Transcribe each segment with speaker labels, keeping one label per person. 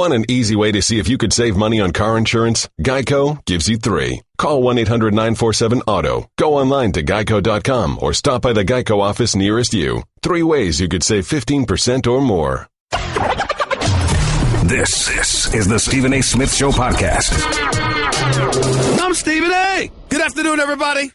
Speaker 1: Want an easy way to see if you could save money on car insurance? Geico gives you 3. Call 1-800-947-AUTO. Go online to geico.com or stop by the Geico office nearest you. 3 ways you could save 15% or more.
Speaker 2: This is the Stephen A. Smith Show podcast.
Speaker 3: I'm Stephen A. Good afternoon, everybody.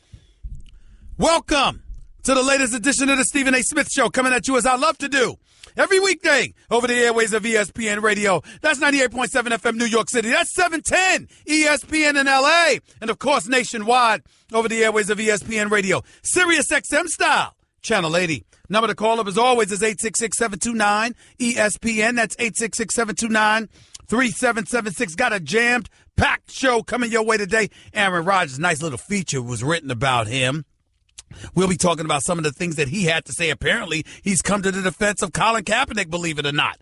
Speaker 3: Welcome to the latest edition of the Stephen A. Smith Show, coming at you as I love to do every weekday over the airways of ESPN Radio. That's 98.7 FM New York City. That's 710 ESPN in L.A. And, of course, nationwide over the airways of ESPN Radio. Sirius XM style, Channel 80. Number to call up, as always, is 866-729-ESPN. That's 866-729-3776. Got a jammed-packed show coming your way today. Aaron Rodgers' nice little feature was written about him. We'll be talking about some of the things that he had to say. Apparently, he's come to the defense of Colin Kaepernick, believe it or not.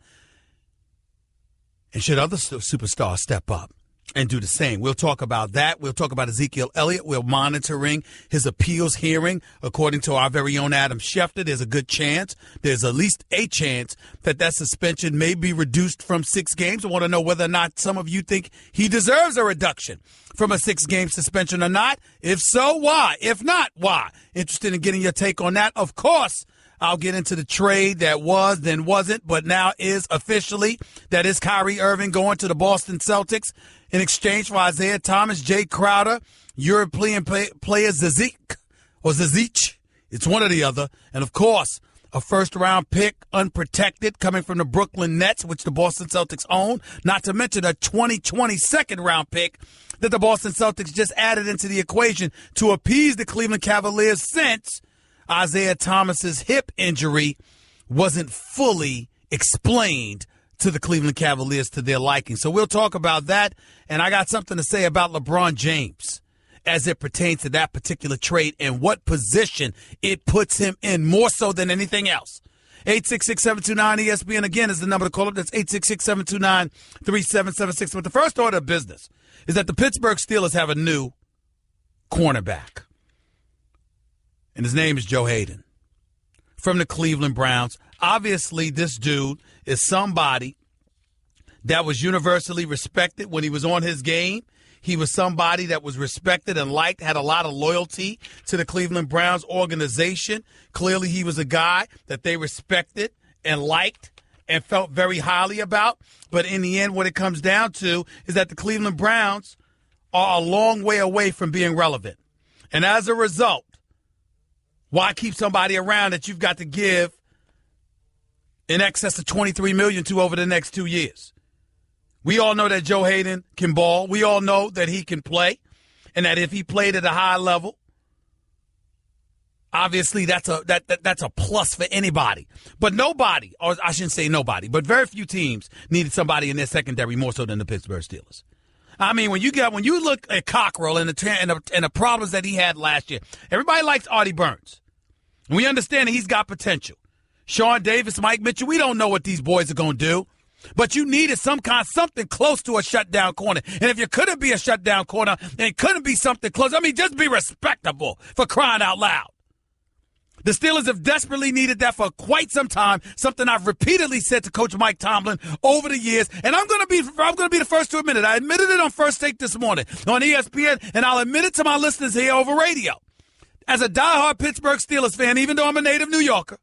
Speaker 3: And should other superstars step up and do the same? We'll talk about that. We'll talk about Ezekiel Elliott. We're monitoring his appeals hearing. According to our very own Adam Schefter, there's a good chance, there's at least a chance that suspension may be reduced from 6 games. I want to know whether or not some of you think he deserves a reduction from a 6-game suspension or not. If so, why? If not, why? Interested in getting your take on that. Of course, I'll get into the trade that was, then wasn't, but now is officially. That is Kyrie Irving going to the Boston Celtics in exchange for Isaiah Thomas, Jay Crowder, European player Zizic. It's one or the other. And, of course, a first-round pick, unprotected, coming from the Brooklyn Nets, which the Boston Celtics own. Not to mention a 2020 second-round pick that the Boston Celtics just added into the equation to appease the Cleveland Cavaliers since Isaiah Thomas's hip injury wasn't fully explained to the Cleveland Cavaliers to their liking. So we'll talk about that. And I got something to say about LeBron James as it pertains to that particular trade and what position it puts him in more so than anything else. 866-729-ESPN, again, is the number to call up. That's 866-729-3776. But the first order of business is that the Pittsburgh Steelers have a new cornerback. And his name is Joe Hayden from the Cleveland Browns. Obviously, this dude is somebody that was universally respected when he was on his game. He was somebody that was respected and liked, had a lot of loyalty to the Cleveland Browns organization. Clearly, he was a guy that they respected and liked and felt very highly about. But in the end, what it comes down to is that the Cleveland Browns are a long way away from being relevant. And as a result, why keep somebody around that you've got to give in excess of $23 million to over the next 2 years? We all know that Joe Hayden can ball. We all know that he can play, and that if he played at a high level, obviously that's a plus for anybody. But nobody, or I shouldn't say nobody, but very few teams needed somebody in their secondary more so than the Pittsburgh Steelers. I mean, when you look at Cockrell and the problems that he had last year, everybody likes Artie Burns. And we understand that he's got potential. Sean Davis, Mike Mitchell, we don't know what these boys are going to do. But you needed something close to a shutdown corner. And if you couldn't be a shutdown corner and it couldn't be something close, just be respectable, for crying out loud. The Steelers have desperately needed that for quite some time, something I've repeatedly said to Coach Mike Tomlin over the years. And I'm going to be the first to admit it. I admitted it on First Take this morning on ESPN, and I'll admit it to my listeners here over radio. As a diehard Pittsburgh Steelers fan, even though I'm a native New Yorker,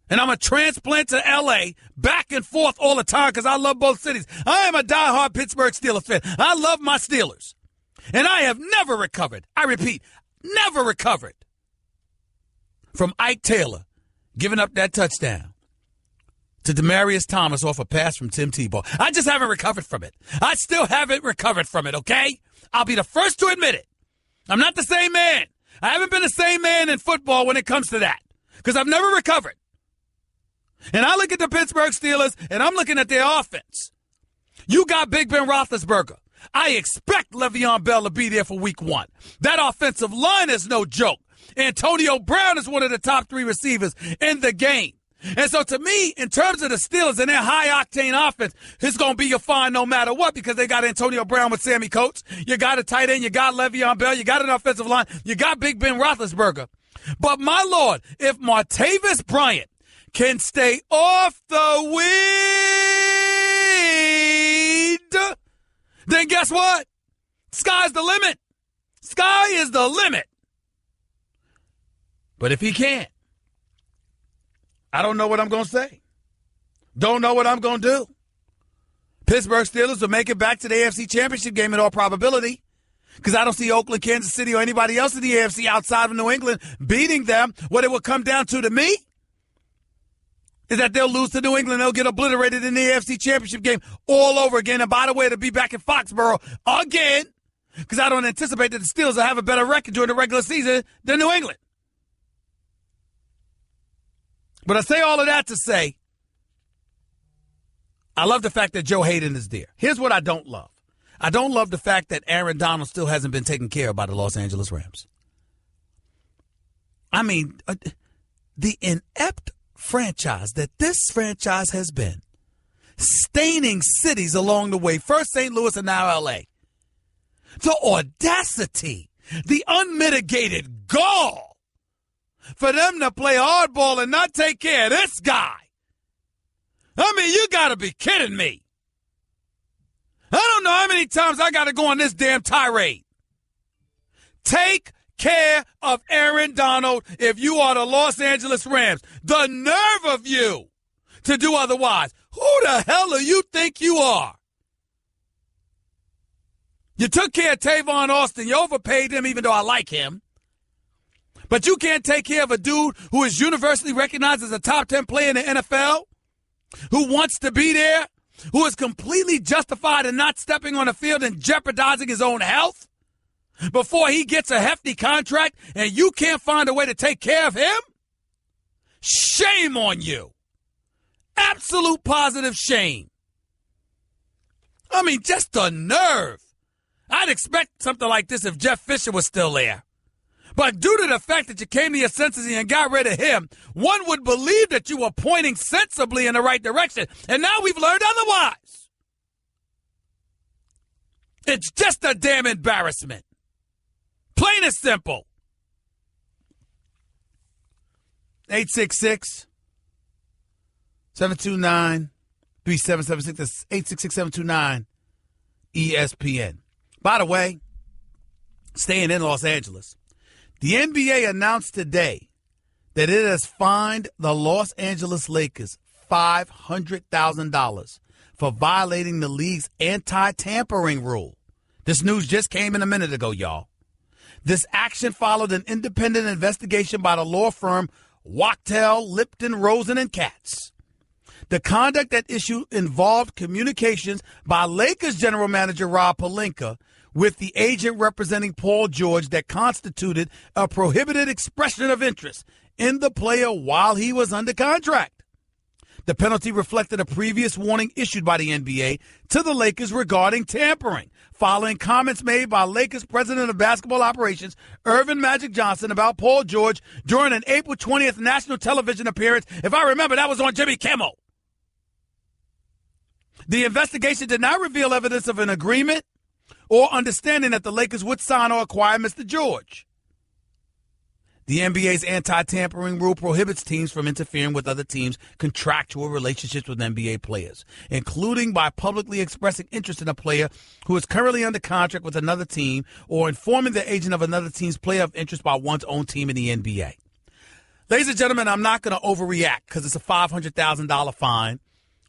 Speaker 3: and I'm a transplant to L.A., back and forth all the time because I love both cities, I am a diehard Pittsburgh Steelers fan. I love my Steelers. And I have never recovered, I repeat, never recovered from Ike Taylor giving up that touchdown to Demaryius Thomas off a pass from Tim Tebow. I just haven't recovered from it. I still haven't recovered from it, okay? I'll be the first to admit it. I'm not the same man. I haven't been the same man in football when it comes to that because I've never recovered. And I look at the Pittsburgh Steelers, and I'm looking at their offense. You got Big Ben Roethlisberger. I expect Le'Veon Bell to be there for week 1. That offensive line is no joke. Antonio Brown is one of the top 3 receivers in the game. And so to me, in terms of the Steelers and their high-octane offense, it's going to be your fine no matter what because they got Antonio Brown with Sammy Coates. You got a tight end. You got Le'Veon Bell. You got an offensive line. You got Big Ben Roethlisberger. But, my Lord, if Martavis Bryant can stay off the then guess what? Sky's the limit. Sky is the limit. But if he can't, I don't know what I'm going to say. Don't know what I'm going to do. Pittsburgh Steelers will make it back to the AFC Championship game in all probability, because I don't see Oakland, Kansas City, or anybody else in the AFC outside of New England beating them. What it will come down to me is that they'll lose to New England. They'll get obliterated in the AFC Championship game all over again. And by the way, to be back in Foxborough again, because I don't anticipate that the Steelers will have a better record during the regular season than New England. But I say all of that to say, I love the fact that Joe Hayden is there. Here's what I don't love. I don't love the fact that Aaron Donald still hasn't been taken care of by the Los Angeles Rams. I mean, the inept franchise that this franchise has been, staining cities along the way, first St. Louis and now L.A. The audacity, the unmitigated gall for them to play hardball and not take care of this guy. I mean, you got to be kidding me. I don't know how many times I got to go on this damn tirade. Take care of Aaron Donald if you are the Los Angeles Rams. The nerve of you to do otherwise. Who the hell do you think you are? You took care of Tavon Austin. You overpaid him, even though I like him. But you can't take care of a dude who is universally recognized as a top 10 player in the NFL, who wants to be there, who is completely justified in not stepping on the field and jeopardizing his own health before he gets a hefty contract, and you can't find a way to take care of him? Shame on you. Absolute positive shame. I mean, just the nerve. I'd expect something like this if Jeff Fisher was still there. But due to the fact that you came to your senses and got rid of him, one would believe that you were pointing sensibly in the right direction. And now we've learned otherwise. It's just a damn embarrassment. Plain and simple. 866-729-3776. That's 866-729-ESPN. By the way, staying in Los Angeles, the NBA announced today that it has fined the Los Angeles Lakers $500,000 for violating the league's anti-tampering rule. This news just came in a minute ago, y'all. This action followed an independent investigation by the law firm Wachtell, Lipton, Rosen, and Katz. The conduct at issue involved communications by Lakers general manager Rob Pelinka with the agent representing Paul George that constituted a prohibited expression of interest in the player while he was under contract. The penalty reflected a previous warning issued by the NBA to the Lakers regarding tampering, following comments made by Lakers president of basketball operations, Earvin Magic Johnson, about Paul George during an April 20th national television appearance. If I remember, that was on Jimmy Kimmel. The investigation did not reveal evidence of an agreement or understanding that the Lakers would sign or acquire Mr. George. The NBA's anti-tampering rule prohibits teams from interfering with other teams' contractual relationships with NBA players, including by publicly expressing interest in a player who is currently under contract with another team or informing the agent of another team's player of interest by one's own team in the NBA. Ladies and gentlemen, I'm not going to overreact because it's a $500,000 fine.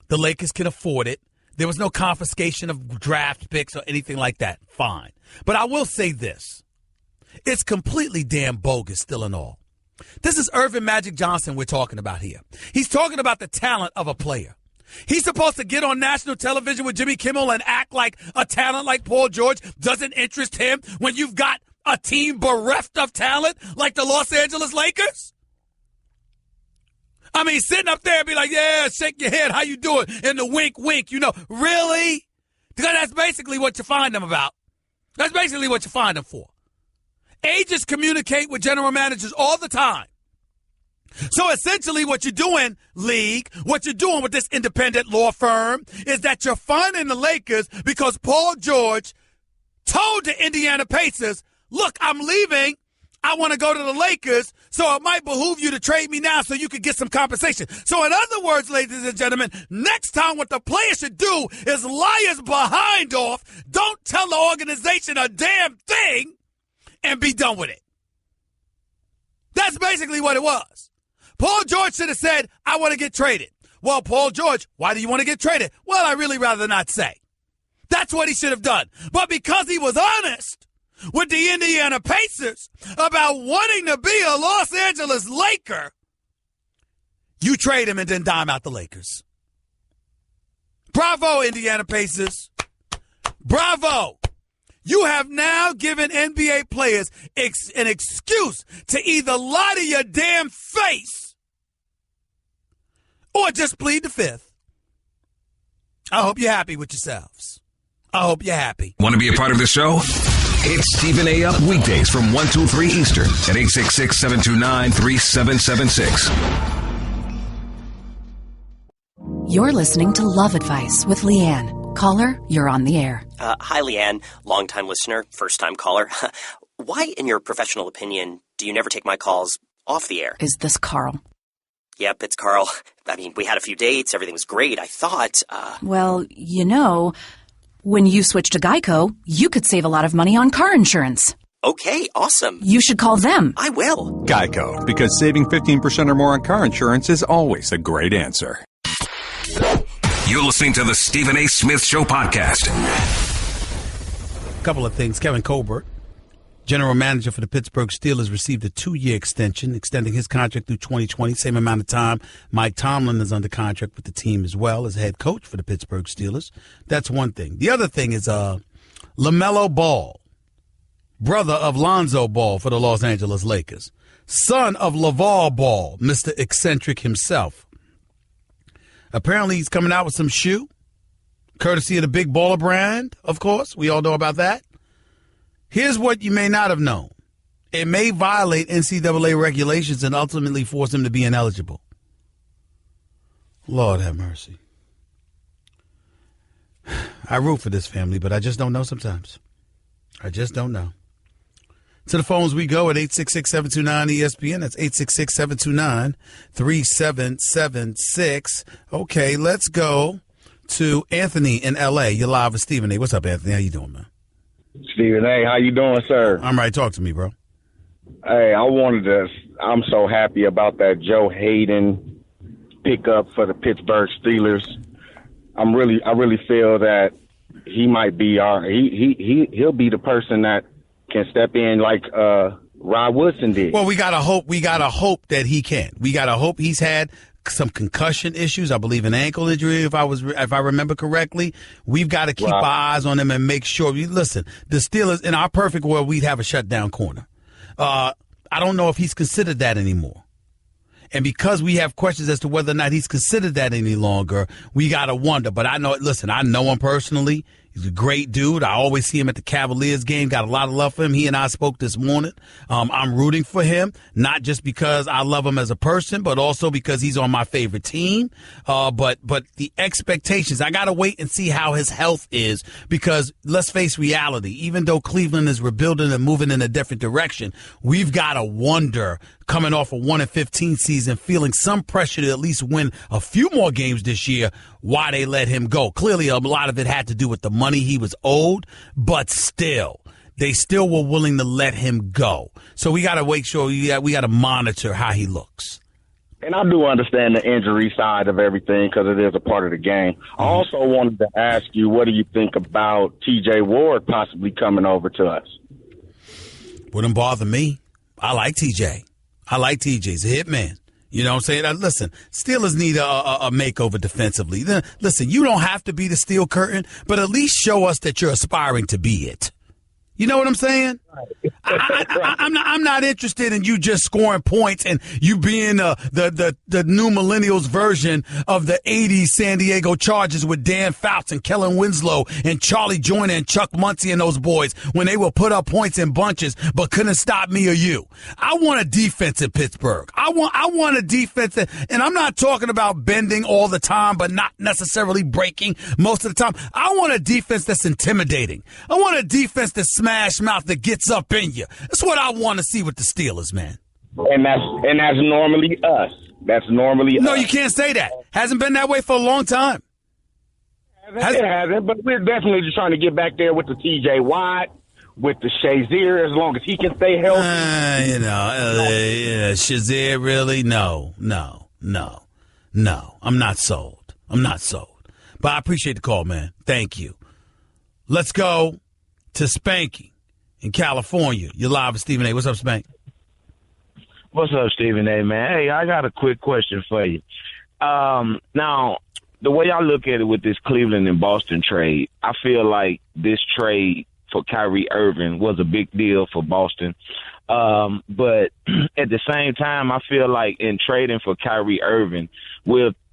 Speaker 3: The Lakers can afford it. There was no confiscation of draft picks or anything like that. Fine. But I will say this. It's completely damn bogus still and all. This is Earvin Magic Johnson we're talking about here. He's talking about the talent of a player. He's supposed to get on national television with Jimmy Kimmel and act like a talent like Paul George doesn't interest him when you've got a team bereft of talent like the Los Angeles Lakers? I mean, sitting up there and be like, yeah, shake your head, how you doing? And the wink, wink, you know. Really? Because that's basically what you find them about. That's basically what you find them for. Agents communicate with general managers all the time. So essentially what you're doing, league, what you're doing with this independent law firm is that you're finding the Lakers because Paul George told the Indiana Pacers, look, I'm leaving. I want to go to the Lakers So it might behoove you to trade me now so you could get some compensation. So in other words, ladies and gentlemen, next time what the player should do is lie his behind off, don't tell the organization a damn thing, and be done with it. That's basically what it was. Paul George should have said, I want to get traded. Well, Paul George, why do you want to get traded? Well, I really rather not say. That's what he should have done. But because he was honest with the Indiana Pacers about wanting to be a Los Angeles Laker, you trade him and then dime out the Lakers. Bravo, Indiana Pacers. Bravo. You have now given NBA players an excuse to either lie to your damn face or just plead the fifth. I hope you're happy with yourselves. I hope you're happy.
Speaker 2: Want to be a part of the show? Hit Stephen A. up weekdays from 1 to 3 Eastern at 866-729-3776.
Speaker 4: You're listening to Love Advice with Leanne. Caller, you're on the air.
Speaker 5: Hi, Leanne. Long-time listener, first-time caller. Why, in your professional opinion, do you never take my calls off the air?
Speaker 4: Is this Carl?
Speaker 5: Yep, it's Carl. I mean, we had a few dates. Everything was great. I thought,
Speaker 4: Well, you know, when you switch to Geico, you could save a lot of money on car insurance.
Speaker 5: Okay, awesome.
Speaker 4: You should call them.
Speaker 5: I will.
Speaker 6: Geico, because saving 15% or more on car insurance is always a great answer.
Speaker 2: You're listening to the Stephen A. Smith Show podcast.
Speaker 3: A couple of things. Kevin Colbert, general manager for the Pittsburgh Steelers, received a 2-year extension, extending his contract through 2020, same amount of time. Mike Tomlin is under contract with the team as well as head coach for the Pittsburgh Steelers. That's one thing. The other thing is LaMelo Ball, brother of Lonzo Ball for the Los Angeles Lakers, son of LaVar Ball, Mr. Eccentric himself. Apparently he's coming out with some shoe, courtesy of the Big Baller brand, of course. We all know about that. Here's what you may not have known. It may violate NCAA regulations and ultimately force him to be ineligible. Lord have mercy. I root for this family, but I just don't know sometimes. I just don't know. To the phones we go at 866-729-ESPN. That's 866-729-3776. Okay, let's go to Anthony in L.A. You're live with Stephen A. What's up, Anthony? How you doing, man?
Speaker 7: Stephen A., how you doing, sir?
Speaker 3: I'm right. Talk to me, bro.
Speaker 7: Hey, I'm so happy about that Joe Hayden pickup for the Pittsburgh Steelers. I really feel that he might be he'll be the person that can step in like Rod Woodson did.
Speaker 3: Well, we gotta hope that he can. We gotta hope. He's had some concussion issues. I believe an ankle injury, if I remember correctly. We've got to keep our eyes on him and make sure. Listen, the Steelers, in our perfect world, we'd have a shutdown corner. I don't know if he's considered that anymore. And because we have questions as to whether or not he's considered that any longer, we got to wonder. But I know him personally. He's a great dude. I always see him at the Cavaliers game. Got a lot of love for him. He and I spoke this morning. I'm rooting for him, not just because I love him as a person, but also because he's on my favorite team. But the expectations, I got to wait and see how his health is, because let's face reality. Even though Cleveland is rebuilding and moving in a different direction, we've got to wonder, coming off a 1-15 season, feeling some pressure to at least win a few more games this year, why they let him go. Clearly, a lot of it had to do with the money he was owed, but still, they still were willing to let him go. So we got to make sure we got to monitor how he looks.
Speaker 7: And I do understand the injury side of everything because it is a part of the game. I also wanted to ask you, what do you think about T.J. Ward possibly coming over to us?
Speaker 3: Wouldn't bother me. I like T.J. He's a hit man. You know what I'm saying? Listen, Steelers need a makeover defensively. Listen, you don't have to be the steel curtain, but at least show us that you're aspiring to be it. You know what I'm saying? I'm not interested in you just scoring points and you being the new millennials version of the 80s San Diego Chargers with Dan Fouts and Kellen Winslow and Charlie Joyner and Chuck Muncie and those boys when they will put up points in bunches but couldn't stop me or you. I want a defense in Pittsburgh. I want a defense and I'm not talking about bending all the time but not necessarily breaking most of the time. I want a defense that's intimidating. I want a defense that's smash mouth that gets up in you. That's what I want to see with the Steelers, man.
Speaker 7: and that's normally us. That's normally
Speaker 3: No,
Speaker 7: us.
Speaker 3: you can't say that. Hasn't been that way for a long time.
Speaker 7: It hasn't, but we're definitely just trying to get back there with the T.J. Watt, with the Shazier, as long as he can stay healthy.
Speaker 3: Shazier, really? No. I'm not sold. But I appreciate the call, man. Thank you. Let's go to Spanky in California. You're live with Stephen A. What's up, Spank?
Speaker 8: What's up, Stephen A., man? Hey, I got a quick question for you. Now, the way I look at it with this Cleveland and Boston trade, I feel like this trade for Kyrie Irving was a big deal for Boston. But at the same time, I feel like in trading for Kyrie Irving,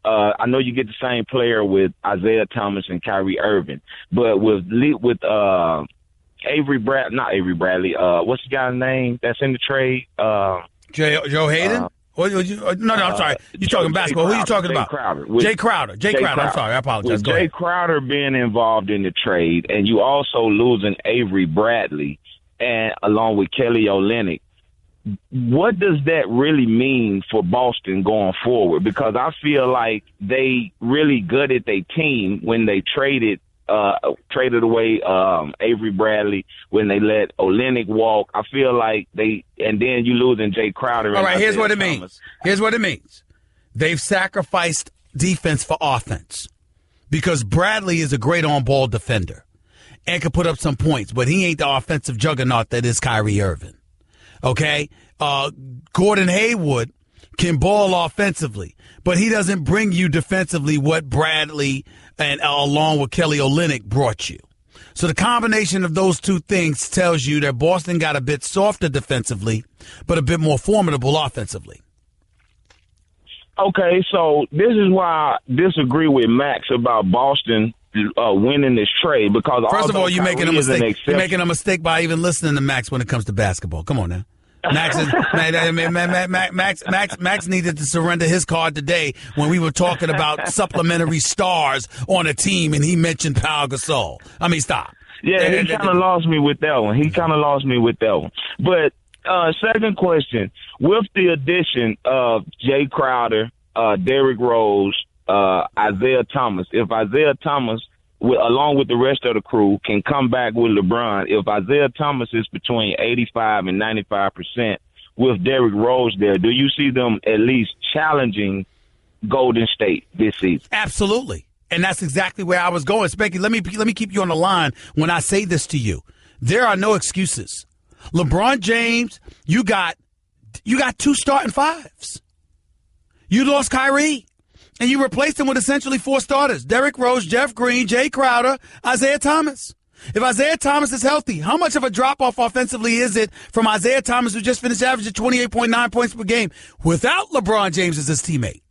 Speaker 8: I know you get the same player with Isaiah Thomas and Kyrie Irving, but with not Avery Bradley. What's the guy's name that's in the trade?
Speaker 3: Joe Hayden? I'm sorry. You're talking basketball. Who are you talking about? Jay Crowder. Jay Crowder. I'm sorry. I apologize.
Speaker 8: With Jay Crowder being involved in the trade, and you also losing Avery Bradley, and along with Kelly Olynyk, what does that really mean for Boston going forward? Because I feel like they really gutted their team when they traded away Avery Bradley, when they let Olynyk walk. I feel like and then you losing Jay Crowder.
Speaker 3: All right, here's what it means. Here's what it means. They've sacrificed defense for offense because Bradley is a great on-ball defender and can put up some points, but he ain't the offensive juggernaut that is Kyrie Irving. Okay? Gordon Hayward can ball offensively, but he doesn't bring you defensively what Bradley and along with Kelly Olynyk brought you. So the combination of those two things tells you that Boston got a bit softer defensively, but a bit more formidable offensively.
Speaker 8: Okay, so this is why I disagree with Max about Boston winning this trade, because
Speaker 3: first of all, you're making a mistake. You're making a mistake by even listening to Max when it comes to basketball. Come on now. Max needed to surrender his card today when we were talking about supplementary stars on a team, and he mentioned Pau Gasol. I mean, stop.
Speaker 8: Yeah, he kind of lost me with that one. But second question, with the addition of Jay Crowder, Derrick Rose, Isaiah Thomas, if Isaiah Thomas, along with the rest of the crew, can come back with LeBron, if Isaiah Thomas is between 85 and 95% with Derrick Rose there, do you see them at least challenging Golden State this season?
Speaker 3: Absolutely. And that's exactly where I was going. Spanky, let me keep you on the line when I say this to you. There are no excuses. LeBron James, you got two starting fives. You lost Kyrie. And you replaced him with essentially four starters: Derrick Rose, Jeff Green, Jay Crowder, Isaiah Thomas. If Isaiah Thomas is healthy, how much of a drop-off offensively is it from Isaiah Thomas, who just finished averaging 28.9 points per game, without LeBron James as his teammate?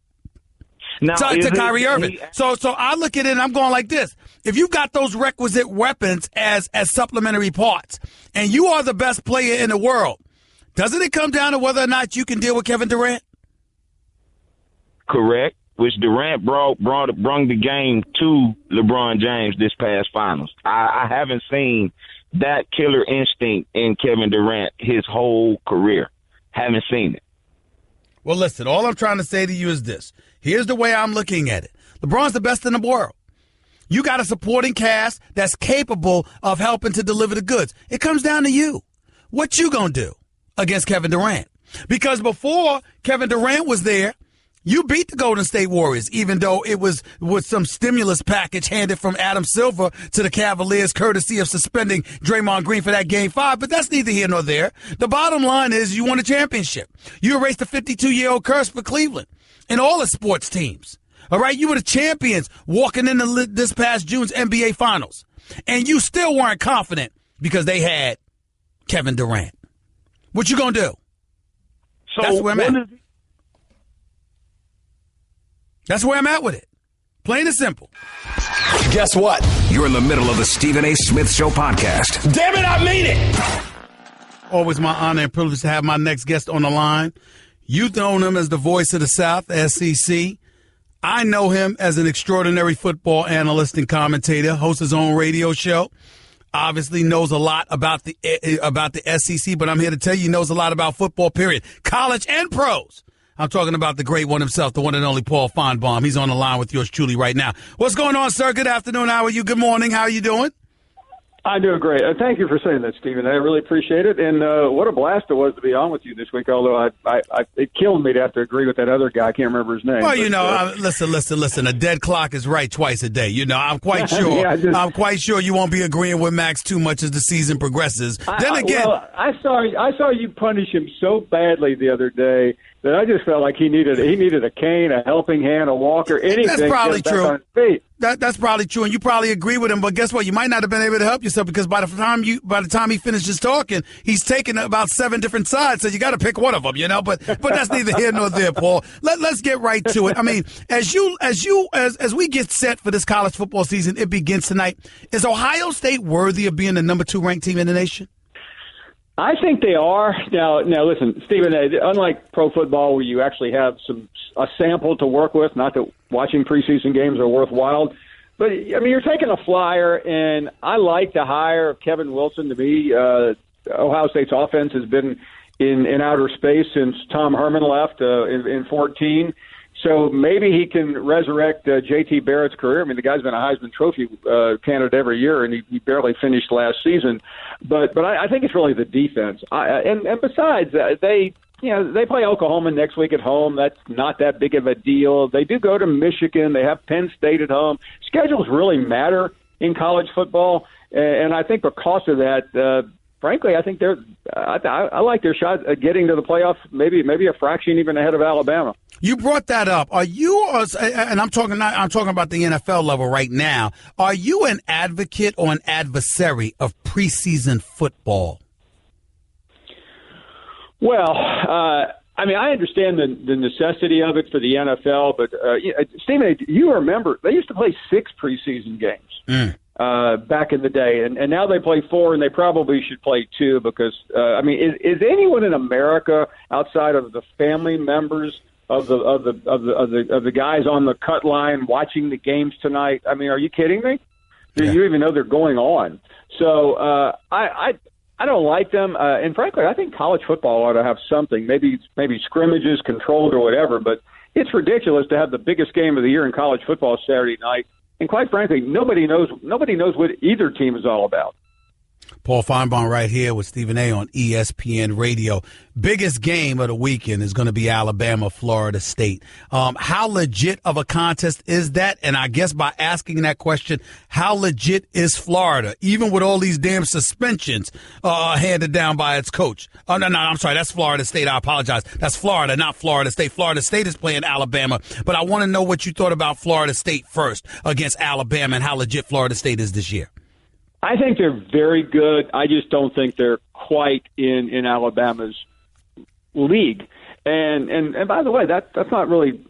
Speaker 8: Now,
Speaker 3: to Kyrie Irving. So I look at it and I'm going like this. If you've got those requisite weapons as supplementary parts, and you are the best player in the world, doesn't it come down to whether or not you can deal with Kevin Durant?
Speaker 8: Correct. Which Durant brought the game to LeBron James this past finals. I haven't seen that killer instinct in Kevin Durant his whole career. Haven't seen it.
Speaker 3: Well, listen, all I'm trying to say to you is this. Here's the way I'm looking at it. LeBron's the best in the world. You got a supporting cast that's capable of helping to deliver the goods. It comes down to you. What you gonna do against Kevin Durant? Because before Kevin Durant was there, you beat the Golden State Warriors, even though it was with some stimulus package handed from Adam Silver to the Cavaliers, courtesy of suspending Draymond Green for that Game 5. But that's neither here nor there. The bottom line is you won a championship. You erased a 52-year-old curse for Cleveland and all the sports teams. All right? You were the champions walking into this past June's NBA Finals. And you still weren't confident because they had Kevin Durant. What you going to do?
Speaker 8: So
Speaker 3: that's where I'm at. That's where I'm at with it. Plain and simple.
Speaker 2: Guess what? You're in the middle of the Stephen A. Smith Show podcast.
Speaker 3: Damn it, I mean it! Always my honor and privilege to have my next guest on the line. You've known him as the voice of the South, SEC. I know him as an extraordinary football analyst and commentator, hosts his own radio show. obviously knows a lot about the SEC, but I'm here to tell you he knows a lot about football, period. College and pros. I'm talking about the great one himself, the one and only Paul Feinbaum. He's on the line with yours truly right now. What's going on, sir? Good afternoon. How are you? Good morning. How are you doing?
Speaker 9: I'm doing great. Thank you for saying that, Stephen. I really appreciate it. And what a blast it was to be on with you this week, although it killed me to have to agree with that other guy. I can't remember his name.
Speaker 3: Well, listen. A dead clock is right twice a day. I'm quite sure. Yeah, I'm quite sure you won't be agreeing with Max too much as the season progresses.
Speaker 9: I saw you punish him so badly the other day that I just felt like he needed a cane, a helping hand, a walker, anything.
Speaker 3: That's probably true.
Speaker 9: On his feet.
Speaker 3: That's probably true, and you probably agree with him. But guess what? You might not have been able to help yourself because by the time he finishes talking, he's taken about 7 different sides. So you got to pick one of them, But that's neither here nor there, Paul. Let's get right to it. I mean, as we get set for this college football season, it begins tonight. Is Ohio State worthy of being the number 2 ranked team in the nation?
Speaker 9: I think they are. Now, listen, Stephen, unlike pro football where you actually have a sample to work with, not that watching preseason games are worthwhile, but, I mean, you're taking a flyer, and I like the hire of Kevin Wilson. To me, Ohio State's offense has been in outer space since Tom Herman left in 2014. So maybe he can resurrect J.T. Barrett's career. I mean, the guy's been a Heisman Trophy candidate every year, and he barely finished last season. But I think it's really the defense. And besides, they play Oklahoma next week at home. That's not that big of a deal. They do go to Michigan. They have Penn State at home. Schedules really matter in college football, and I think because of that. Frankly, I think I like their shot at getting to the playoffs, maybe a fraction even ahead of Alabama.
Speaker 3: You brought that up. Are you, and I'm talking about the NFL level right now, are you an advocate or an adversary of preseason football?
Speaker 9: Well, I mean, I understand the necessity of it for the NFL, but Stephen, you remember they used to play 6 preseason games. Back in the day, and now they play 4, and they probably should play 2 because I mean, is anyone in America outside of the family members of the guys on the cut line watching the games tonight? I mean, are you kidding me? Do you even know they're going on? So I don't like them, and frankly, I think college football ought to have something, maybe scrimmages controlled or whatever. But it's ridiculous to have the biggest game of the year in college football Saturday night. And quite frankly, nobody knows what either team is all about.
Speaker 3: Paul Feinbaum right here with Stephen A. on ESPN Radio. Biggest game of the weekend is going to be Alabama, Florida State. How legit of a contest is that? And I guess by asking that question, how legit is Florida, even with all these damn suspensions handed down by its coach? Oh, no, I'm sorry. That's Florida State. I apologize. That's Florida, not Florida State. Florida State is playing Alabama. But I want to know what you thought about Florida State first against Alabama and how legit Florida State is this year.
Speaker 9: I think they're very good. I just don't think they're quite in Alabama's league. And by the way, that's not really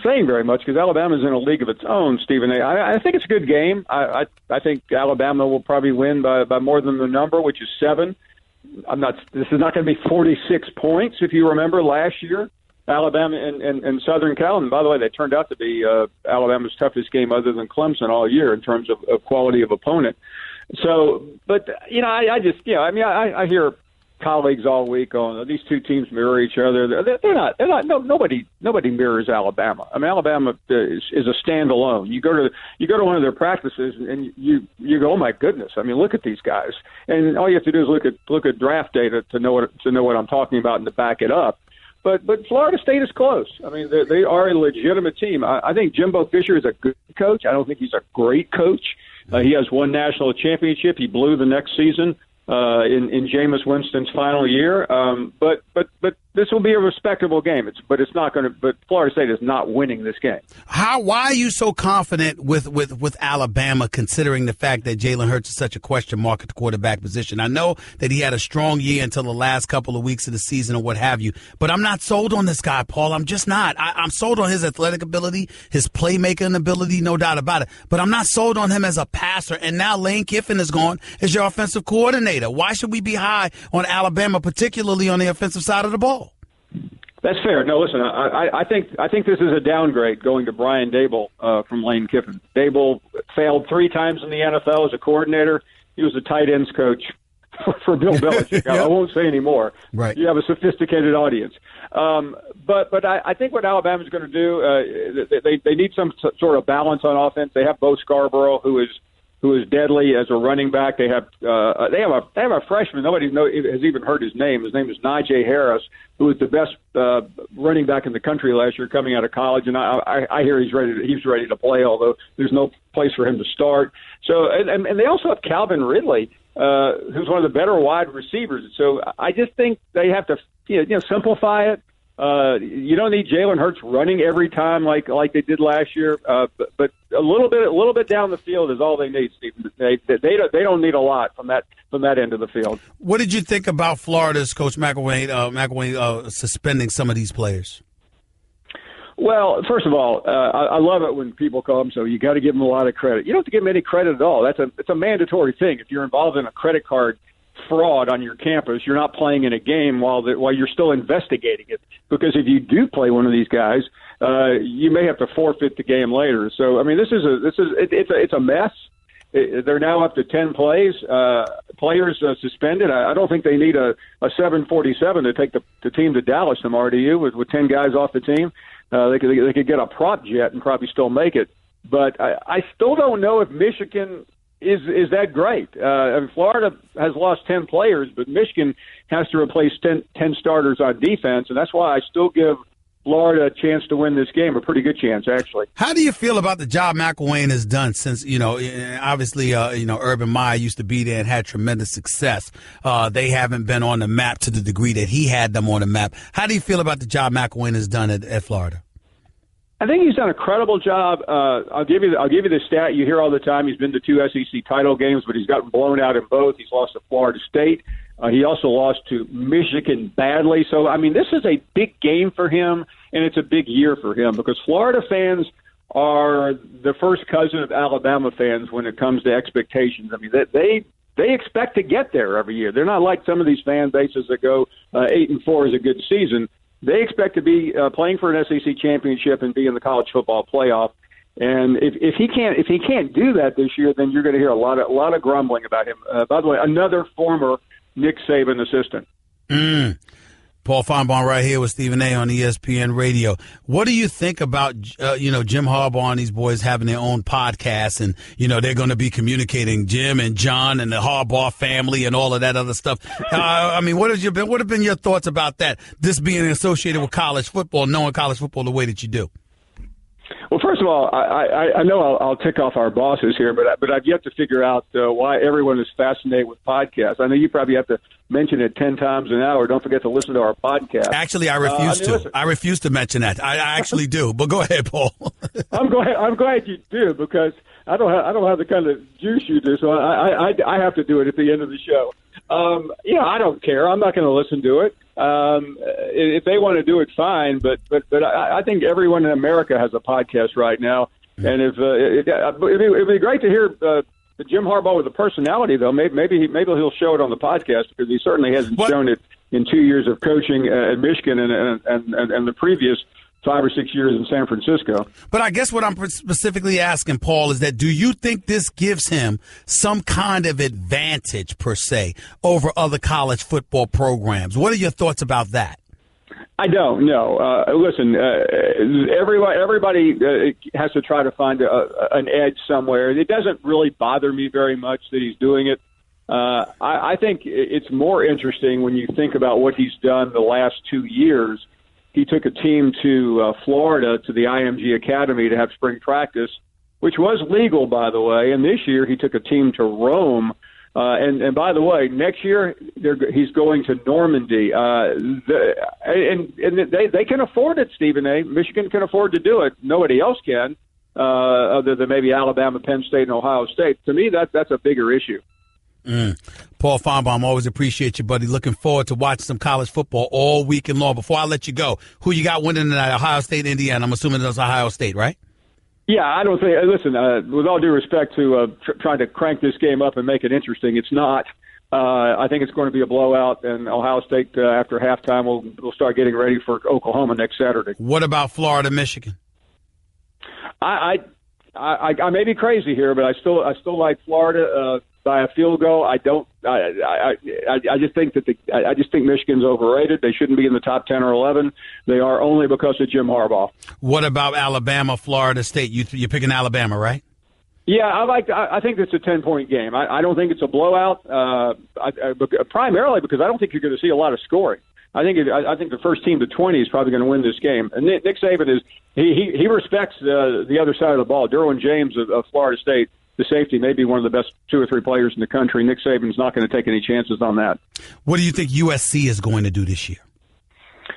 Speaker 9: saying very much because Alabama's in a league of its own, Stephen A. I think it's a good game. I think Alabama will probably win by more than the number, which is 7. This is not going to be 46 points, if you remember last year. Alabama and Southern Cal, and by the way, they turned out to be Alabama's toughest game other than Clemson all year in terms of quality of opponent. So, but, I hear colleagues all week on these two teams mirror each other. Nobody mirrors Alabama. I mean, Alabama is a standalone. You go to one of their practices and you go, oh my goodness. I mean, look at these guys. And all you have to do is look at draft data to know what I'm talking about and to back it up. But Florida State is close. I mean, they are a legitimate team. I think Jimbo Fisher is a good coach. I don't think he's a great coach. He has one national championship. He blew the next season in Jameis Winston's final year. But this will be a respectable game. But Florida State is not winning this game.
Speaker 3: Why are you so confident with Alabama, considering the fact that Jalen Hurts is such a question mark at the quarterback position? I know that he had a strong year until the last couple of weeks of the season or what have you, but I'm not sold on this guy, Paul. I'm just not. I'm sold on his athletic ability, his playmaking ability, no doubt about it, but I'm not sold on him as a passer. And now Lane Kiffin is gone as your offensive coordinator. Why should we be high on Alabama, particularly on the offensive side of the ball?
Speaker 9: That's fair. No, listen, I think this is a downgrade going to Brian Daboll from Lane Kiffin. Daboll failed 3 times in the NFL as a coordinator. he was a tight ends coach for Bill Belichick. I won't say any more.
Speaker 3: Right.
Speaker 9: You have a sophisticated audience. But I think what Alabama's going to do, they need some sort of balance on offense. They have Bo Scarborough, who is deadly as a running back. They have a freshman. Nobody has even heard his name. His name is Najee Harris, who was the best running back in the country last year coming out of college. And I hear he's ready to play, although there's no place for him to start. So and they also have Calvin Ridley, who's one of the better wide receivers. So I just think they have to simplify it. You don't need Jalen Hurts running every time like they did last year, but a little bit down the field is all they need, Stephen. They don't need a lot from that end of the field.
Speaker 3: What did you think about Florida's Coach McElwain suspending some of these players?
Speaker 9: Well, first of all, I love it when people call them, so you got to give them a lot of credit. You don't have to give them any credit at all. It's a mandatory thing. If you're involved in a credit card fraud on your campus, you're not playing in a game while you're still investigating it. Because if you do play one of these guys, you may have to forfeit the game later. So I mean, it's a mess. They're now up to 10 players suspended. I don't think they need a 747 to take the team to Dallas tomorrow. Do you? With 10 guys off the team, they could get a prop jet and probably still make it. But I still don't know if Michigan is that great. Florida has lost 10 players, but Michigan has to replace 10 starters on defense, and that's why I still give Florida a chance to win this game, a pretty good chance, actually.
Speaker 3: How do you feel about the job McElwain has done since, obviously, Urban Meyer used to be there and had tremendous success. They haven't been on the map to the degree that he had them on the map. How do you feel about the job McElwain has done at Florida?
Speaker 9: I think he's done a credible job. I'll give you the stat you hear all the time. He's been to 2 SEC title games, but he's gotten blown out in both. He's lost to Florida State. He also lost to Michigan badly. So, I mean, this is a big game for him, and it's a big year for him because Florida fans are the first cousin of Alabama fans when it comes to expectations. I mean, they expect to get there every year. They're not like some of these fan bases that go 8-4 is a good season. They expect to be playing for an SEC championship and be in the college football playoff. And if he can't do that this year, then you're going to hear a lot of grumbling about him. By the way, another former Nick Saban assistant.
Speaker 3: Paul Feinbaum right here with Stephen A. on ESPN Radio. What do you think about Jim Harbaugh and these boys having their own podcast, and they're going to be communicating, Jim and John and the Harbaugh family and all of that other stuff? I mean, what have been your thoughts about that? This being associated with college football, knowing college football the way that you do.
Speaker 9: Well, first of all, I know I'll tick off our bosses here, but I've yet to figure out why everyone is fascinated with podcasts. I know you probably have to mention it 10 times an hour. Don't forget to listen to our podcast.
Speaker 3: Actually, I refuse to. Listen. I refuse to mention that. I actually do. But go ahead, Paul.
Speaker 9: I'm glad you do because I don't have the kind of juice you do, so I have to do it at the end of the show. I don't care. I'm not going to listen to it. If they want to do it, fine. But I think everyone in America has a podcast right now, and it'd be great to hear Jim Harbaugh with a personality, though. Maybe he'll show it on the podcast because he certainly hasn't shown it in 2 years of coaching at Michigan and the previous 5 or 6 years in San Francisco.
Speaker 3: But I guess what I'm specifically asking, Paul, is that do you think this gives him some kind of advantage, per se, over other college football programs? What are your thoughts about that?
Speaker 9: I don't know. Listen, everybody has to try to find an edge somewhere. It doesn't really bother me very much that he's doing it. I think it's more interesting when you think about what he's done the last 2 years. He took a team to Florida, to the IMG Academy to have spring practice, which was legal, by the way. And this year he took a team to Rome. And by the way, next year he's going to Normandy. And they can afford it, Stephen A. Michigan can afford to do it. Nobody else can, other than maybe Alabama, Penn State, and Ohio State. To me, that's a bigger issue.
Speaker 3: Paul Feinbaum, always appreciate you, buddy. Looking forward to watching some college football all weekend long. Before I let you go, who you got winning tonight? Ohio State, Indiana. I'm assuming that's Ohio State, right?
Speaker 9: Yeah, I don't think. Listen, with all due respect to trying to crank this game up and make it interesting, it's not. I think it's going to be a blowout, and Ohio State after halftime will start getting ready for Oklahoma next Saturday.
Speaker 3: What about Florida, Michigan?
Speaker 9: I may be crazy here, but I still like Florida. by a field goal. I just think Michigan's overrated. They shouldn't be in the top 10 or 11. They are only because of Jim Harbaugh.
Speaker 3: What about Alabama, Florida State? You're picking Alabama, right?
Speaker 9: Yeah, I think it's a 10-point game. I don't think it's a blowout, primarily because I don't think you're going to see a lot of scoring. I think the first team to 20 is probably going to win this game. And Nick Saban he respects the other side of the ball. Derwin James of Florida State, the safety, may be one of the best 2 or 3 players in the country. Nick Saban's not going to take any chances on that.
Speaker 3: What do you think USC is going to do this year?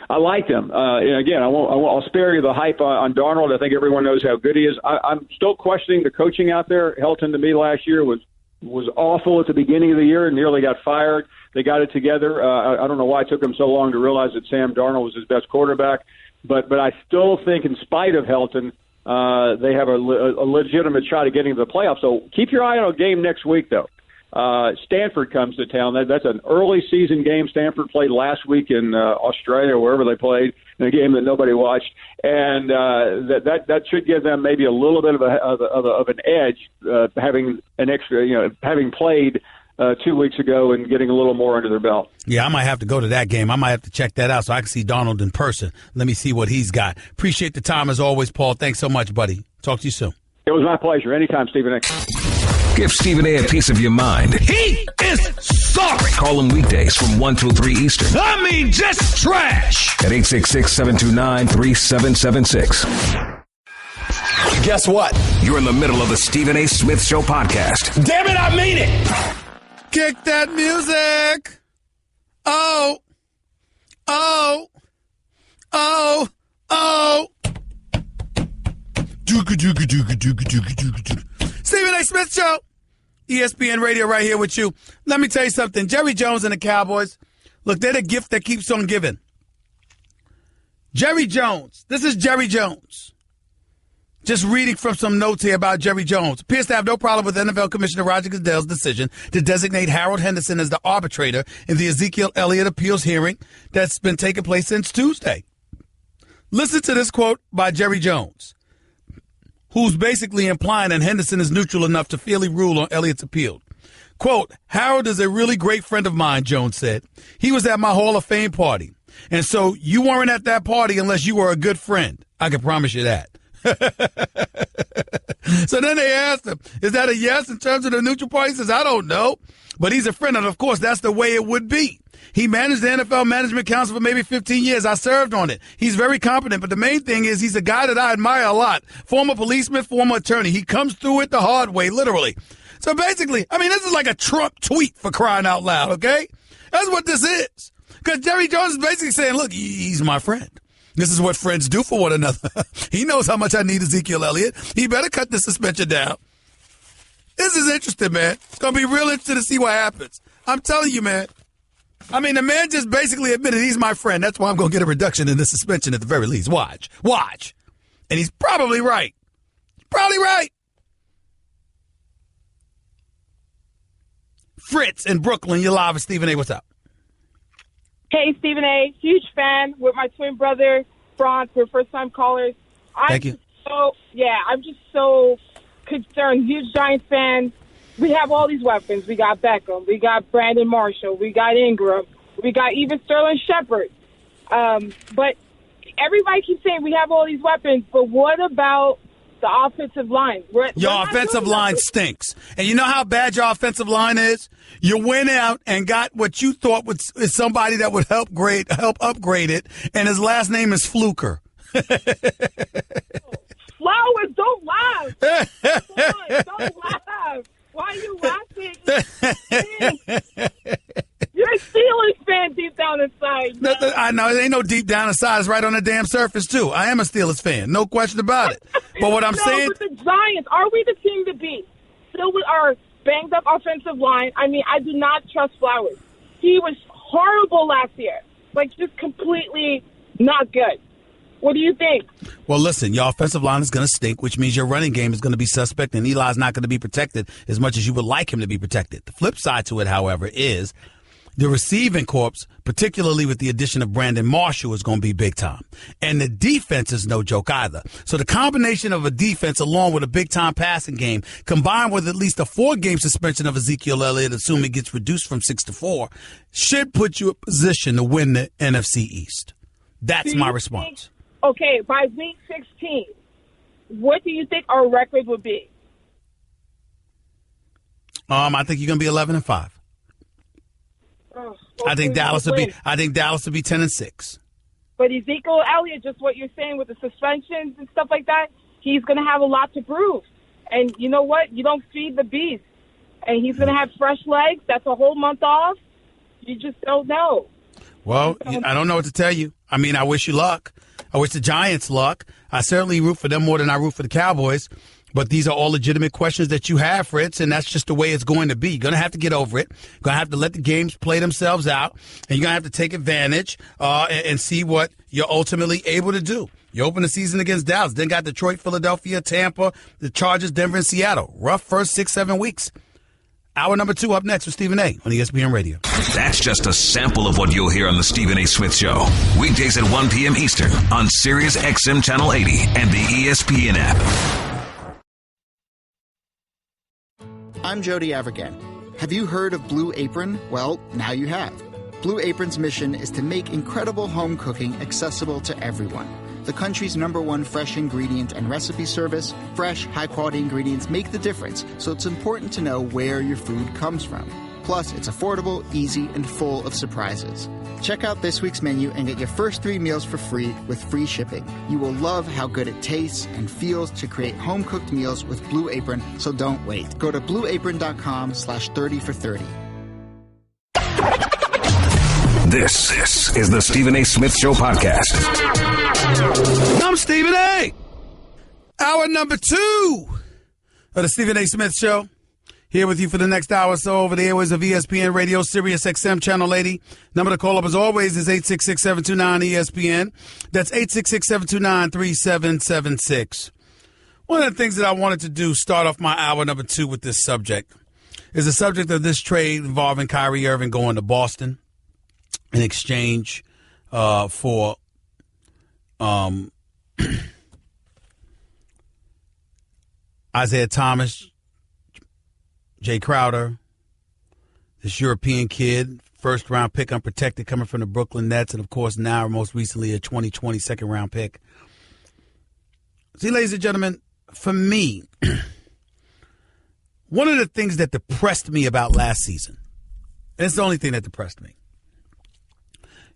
Speaker 9: I like them. Again, I'll spare you the hype on Darnold. I think everyone knows how good he is. I'm still questioning the coaching out there. Helton, to me, last year was awful at the beginning of the year and nearly got fired. They got it together. I don't know why it took them so long to realize that Sam Darnold was his best quarterback. But I still think, in spite of Helton, they have a legitimate shot at getting to the playoffs. So keep your eye on a game next week, though. Stanford comes to town. That's an early season game. Stanford played last week in Australia, wherever they played, in a game that nobody watched, and that should give them maybe a little bit of an edge, having an extra, having played 2 weeks ago and getting a little more under their belt.
Speaker 3: Yeah, I might have to go to that game. I might have to check that out so I can see Darnold in person. Let me see what he's got. Appreciate the time as always, Paul. Thanks so much, buddy. Talk to you soon.
Speaker 9: It was my pleasure. Anytime, Stephen A.
Speaker 2: Give Stephen A. piece of your mind.
Speaker 3: He is sorry.
Speaker 2: Call him weekdays from 1 till 3 Eastern.
Speaker 3: I mean, just trash.
Speaker 2: At 866-729-3776.
Speaker 3: Guess what?
Speaker 2: You're in the middle of the Stephen A. Smith Show podcast.
Speaker 3: Damn it, I mean it. Kick that music. Oh. Oh. Oh. Oh. Stephen A. Smith Show. ESPN Radio right here with you. Let me tell you something. Jerry Jones and the Cowboys, look, they're the gift that keeps on giving. Jerry Jones. This is Jerry Jones. Just reading from some notes here about Jerry Jones. Appears to have no problem with NFL Commissioner Roger Goodell's decision to designate Harold Henderson as the arbitrator in the Ezekiel Elliott appeals hearing that's been taking place since Tuesday. Listen to this quote by Jerry Jones, who's basically implying that Henderson is neutral enough to fairly rule on Elliott's appeal. Quote, Harold is a really great friend of mine, Jones said. He was at my Hall of Fame party. And so you weren't at that party unless you were a good friend. I can promise you that. So then they asked him, is that a yes in terms of the neutral party? He says, I don't know. But he's a friend, and of course, that's the way it would be. He managed the NFL Management Council for maybe 15 years. I served on it. He's very competent, but the main thing is he's a guy that I admire a lot. Former policeman, former attorney. He comes through it the hard way, literally. So basically, I mean, this is like a Trump tweet, for crying out loud, okay? That's what this is. Because Jerry Jones is basically saying, look, he's my friend. This is what friends do for one another. He knows how much I need Ezekiel Elliott. He better cut the suspension down. This is interesting, man. It's going to be real interesting to see what happens. I'm telling you, man. I mean, the man just basically admitted he's my friend. That's why I'm going to get a reduction in the suspension at the very least. Watch. Watch. And he's probably right. Probably right. Fritz in Brooklyn, you're live with Stephen A. What's up?
Speaker 10: Hey, Stephen A. Huge fan with my twin brother, Franz. We're first-time callers.
Speaker 3: Thank you.
Speaker 10: I'm just so concerned. Huge Giants fan. We have all these weapons. We got Beckham. We got Brandon Marshall. We got Ingram. We got even Sterling Shepard. But everybody keeps saying we have all these weapons, but what about the offensive line?
Speaker 3: Your offensive line stinks. And you know how bad your offensive line is? You went out and got what you thought was somebody that would help upgrade it, and his last name is Fluker.
Speaker 10: Flowers, don't laugh. Don't laugh. Why are you laughing? You're a Steelers fan deep down inside.
Speaker 3: No, I know. There ain't no deep down inside. It's right on the damn surface, too. I am a Steelers fan. No question about it. But what I'm saying...
Speaker 10: But the Giants, are we the team to beat? Still with our banged-up offensive line. I mean, I do not trust Flowers. He was horrible last year. Like, just completely not good. What do you think?
Speaker 3: Well, listen, your offensive line is going to stink, which means your running game is going to be suspect, and Eli's not going to be protected as much as you would like him to be protected. The flip side to it, however, is The receiving corps, particularly with the addition of Brandon Marshall, is going to be big time. And the defense is no joke either. So the combination of a defense along with a big-time passing game, combined with at least a 4-game suspension of Ezekiel Elliott, assuming it gets reduced from 6 to 4, should put you in position to win the NFC East. That's my response.
Speaker 10: Okay, by week 16, what do you think our record would be?
Speaker 3: I think you're going to be 11-5. I think Dallas will be 10-6.
Speaker 10: But Ezekiel Elliott, just what you're saying with the suspensions and stuff like that, he's going to have a lot to prove. And you know what? You don't feed the beast. And he's going to have fresh legs. That's a whole month off. You just don't know.
Speaker 3: Well, I don't know what to tell you. I mean, I wish you luck. I wish the Giants luck. I certainly root for them more than I root for the Cowboys. But these are all legitimate questions that you have, Fritz, and that's just the way it's going to be. You're going to have to get over it. You're going to have to let the games play themselves out, and you're going to have to take advantage and see what you're ultimately able to do. You open the season against Dallas, then got Detroit, Philadelphia, Tampa, the Chargers, Denver, and Seattle. Rough first 6-7 weeks. Hour number 2 up next with Stephen A. on ESPN Radio.
Speaker 2: That's just a sample of what you'll hear on the Stephen A. Smith Show. Weekdays at 1 p.m. Eastern on Sirius XM Channel 80 and the ESPN app.
Speaker 11: I'm Jody Avirgan. Have you heard of Blue Apron? Well, now you have. Blue Apron's mission is to make incredible home cooking accessible to everyone. The country's #1 fresh ingredient and recipe service, fresh, high-quality ingredients make the difference, so it's important to know where your food comes from. Plus, it's affordable, easy, and full of surprises. Check out this week's menu and get your first 3 meals for free with free shipping. You will love how good it tastes and feels to create home-cooked meals with Blue Apron, so don't wait. Go to blueapron.com/30 for 30.
Speaker 2: This is the Stephen A. Smith Show podcast.
Speaker 3: I'm Stephen A. Hour number 2 of the Stephen A. Smith Show. Here with you for the next hour or so over the airways of ESPN Radio, Sirius XM Channel 80. Number to call up as always is 866-729-ESPN. That's 866-729-3776. One of the things that I wanted to do, start off my hour number 2 with this subject, is the subject of this trade involving Kyrie Irving going to Boston in exchange for Isaiah Thomas, Jay Crowder, this European kid, first-round pick unprotected coming from the Brooklyn Nets, and, of course, now most recently a 2020 second-round pick. See, ladies and gentlemen, for me, one of the things that depressed me about last season, and it's the only thing that depressed me,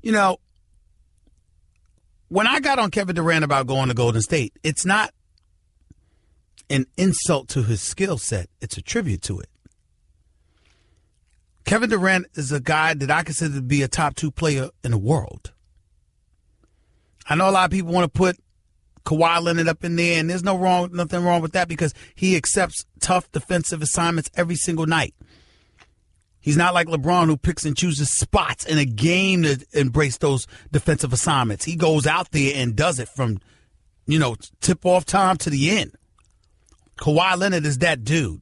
Speaker 3: you know, when I got on Kevin Durant about going to Golden State, it's not an insult to his skill set. It's a tribute to it. Kevin Durant is a guy that I consider to be a top 2 player in the world. I know a lot of people want to put Kawhi Leonard up in there, and there's nothing wrong with that because he accepts tough defensive assignments every single night. He's not like LeBron, who picks and chooses spots in a game to embrace those defensive assignments. He goes out there and does it from, tip-off time to the end. Kawhi Leonard is that dude.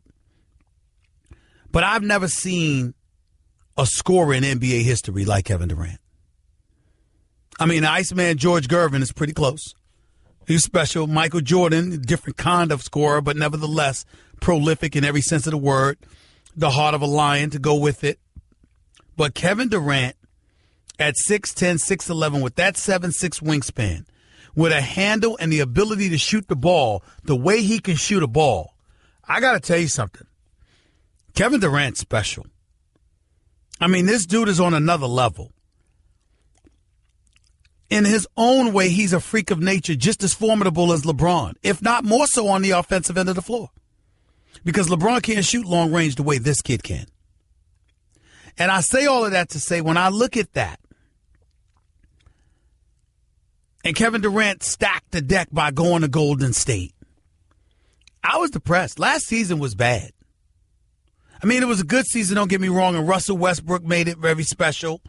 Speaker 3: But I've never seen a scorer in NBA history like Kevin Durant. I mean, the Iceman George Gervin is pretty close. He's special. Michael Jordan, different kind of scorer, but nevertheless prolific in every sense of the word. The heart of a lion to go with it. But Kevin Durant at 6'10", 6'11", with that 7'6" wingspan, with a handle and the ability to shoot the ball the way he can shoot a ball, I got to tell you something. Kevin Durant's special. I mean, this dude is on another level. In his own way, he's a freak of nature, just as formidable as LeBron, if not more so on the offensive end of the floor. Because LeBron can't shoot long range the way this kid can. And I say all of that to say, when I look at that, and Kevin Durant stacked the deck by going to Golden State, I was depressed. Last season was bad. I mean, it was a good season, don't get me wrong, and Russell Westbrook made it very special.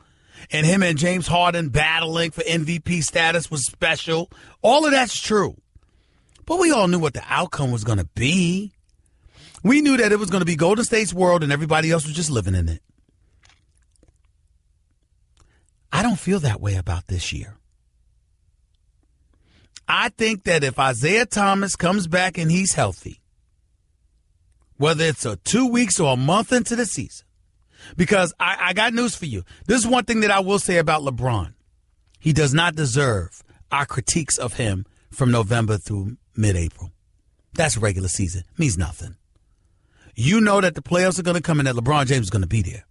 Speaker 3: And him and James Harden battling for MVP status was special. All of that's true. But we all knew what the outcome was going to be. We knew that it was going to be Golden State's world and everybody else was just living in it. I don't feel that way about this year. I think that if Isaiah Thomas comes back and he's healthy, whether it's 2 weeks or a month into the season, because I got news for you. This is one thing that I will say about LeBron. He does not deserve our critiques of him from November through mid-April. That's regular season. Means nothing. You know that the playoffs are going to come and that LeBron James is going to be there.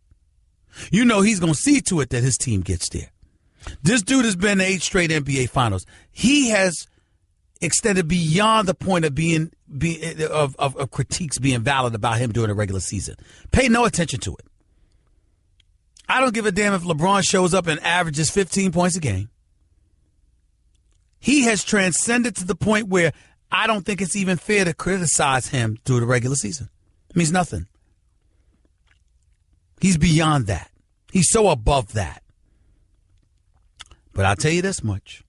Speaker 3: You know he's going to see to it that his team gets there. This dude has been to 8 straight NBA Finals. He has extended beyond the point of of critiques being valid about him during the regular season. Pay no attention to it. I don't give a damn if LeBron shows up and averages 15 points a game. He has transcended to the point where I don't think it's even fair to criticize him through the regular season. It means nothing. He's beyond that. He's so above that. But I'll tell you this much.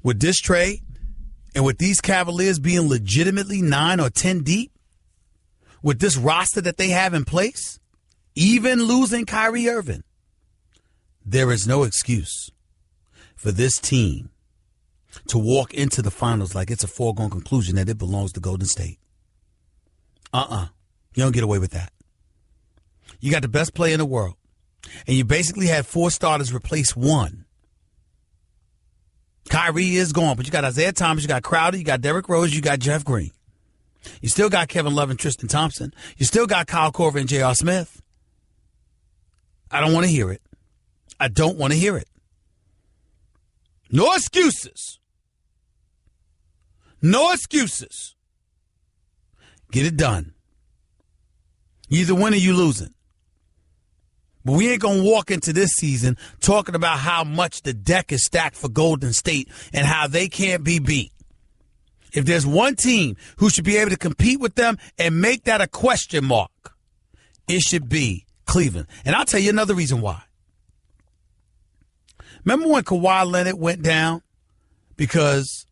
Speaker 3: With this trade and with these Cavaliers being legitimately 9 or 10 deep, with this roster that they have in place, even losing Kyrie Irving, there is no excuse for this team to walk into the finals like it's a foregone conclusion that it belongs to Golden State. You don't get away with that. You got the best player in the world, and you basically had 4 starters replace 1. Kyrie is gone, but you got Isaiah Thomas, you got Crowder, you got Derrick Rose, you got Jeff Green. You still got Kevin Love and Tristan Thompson. You still got Kyle Korver and J.R. Smith. I don't want to hear it. I don't want to hear it. No excuses. No excuses. Get it done. You either win or you losing. But we ain't going to walk into this season talking about how much the deck is stacked for Golden State and how they can't be beat. If there's one team who should be able to compete with them and make that a question mark, it should be Cleveland. And I'll tell you another reason why. Remember when Kawhi Leonard went down because,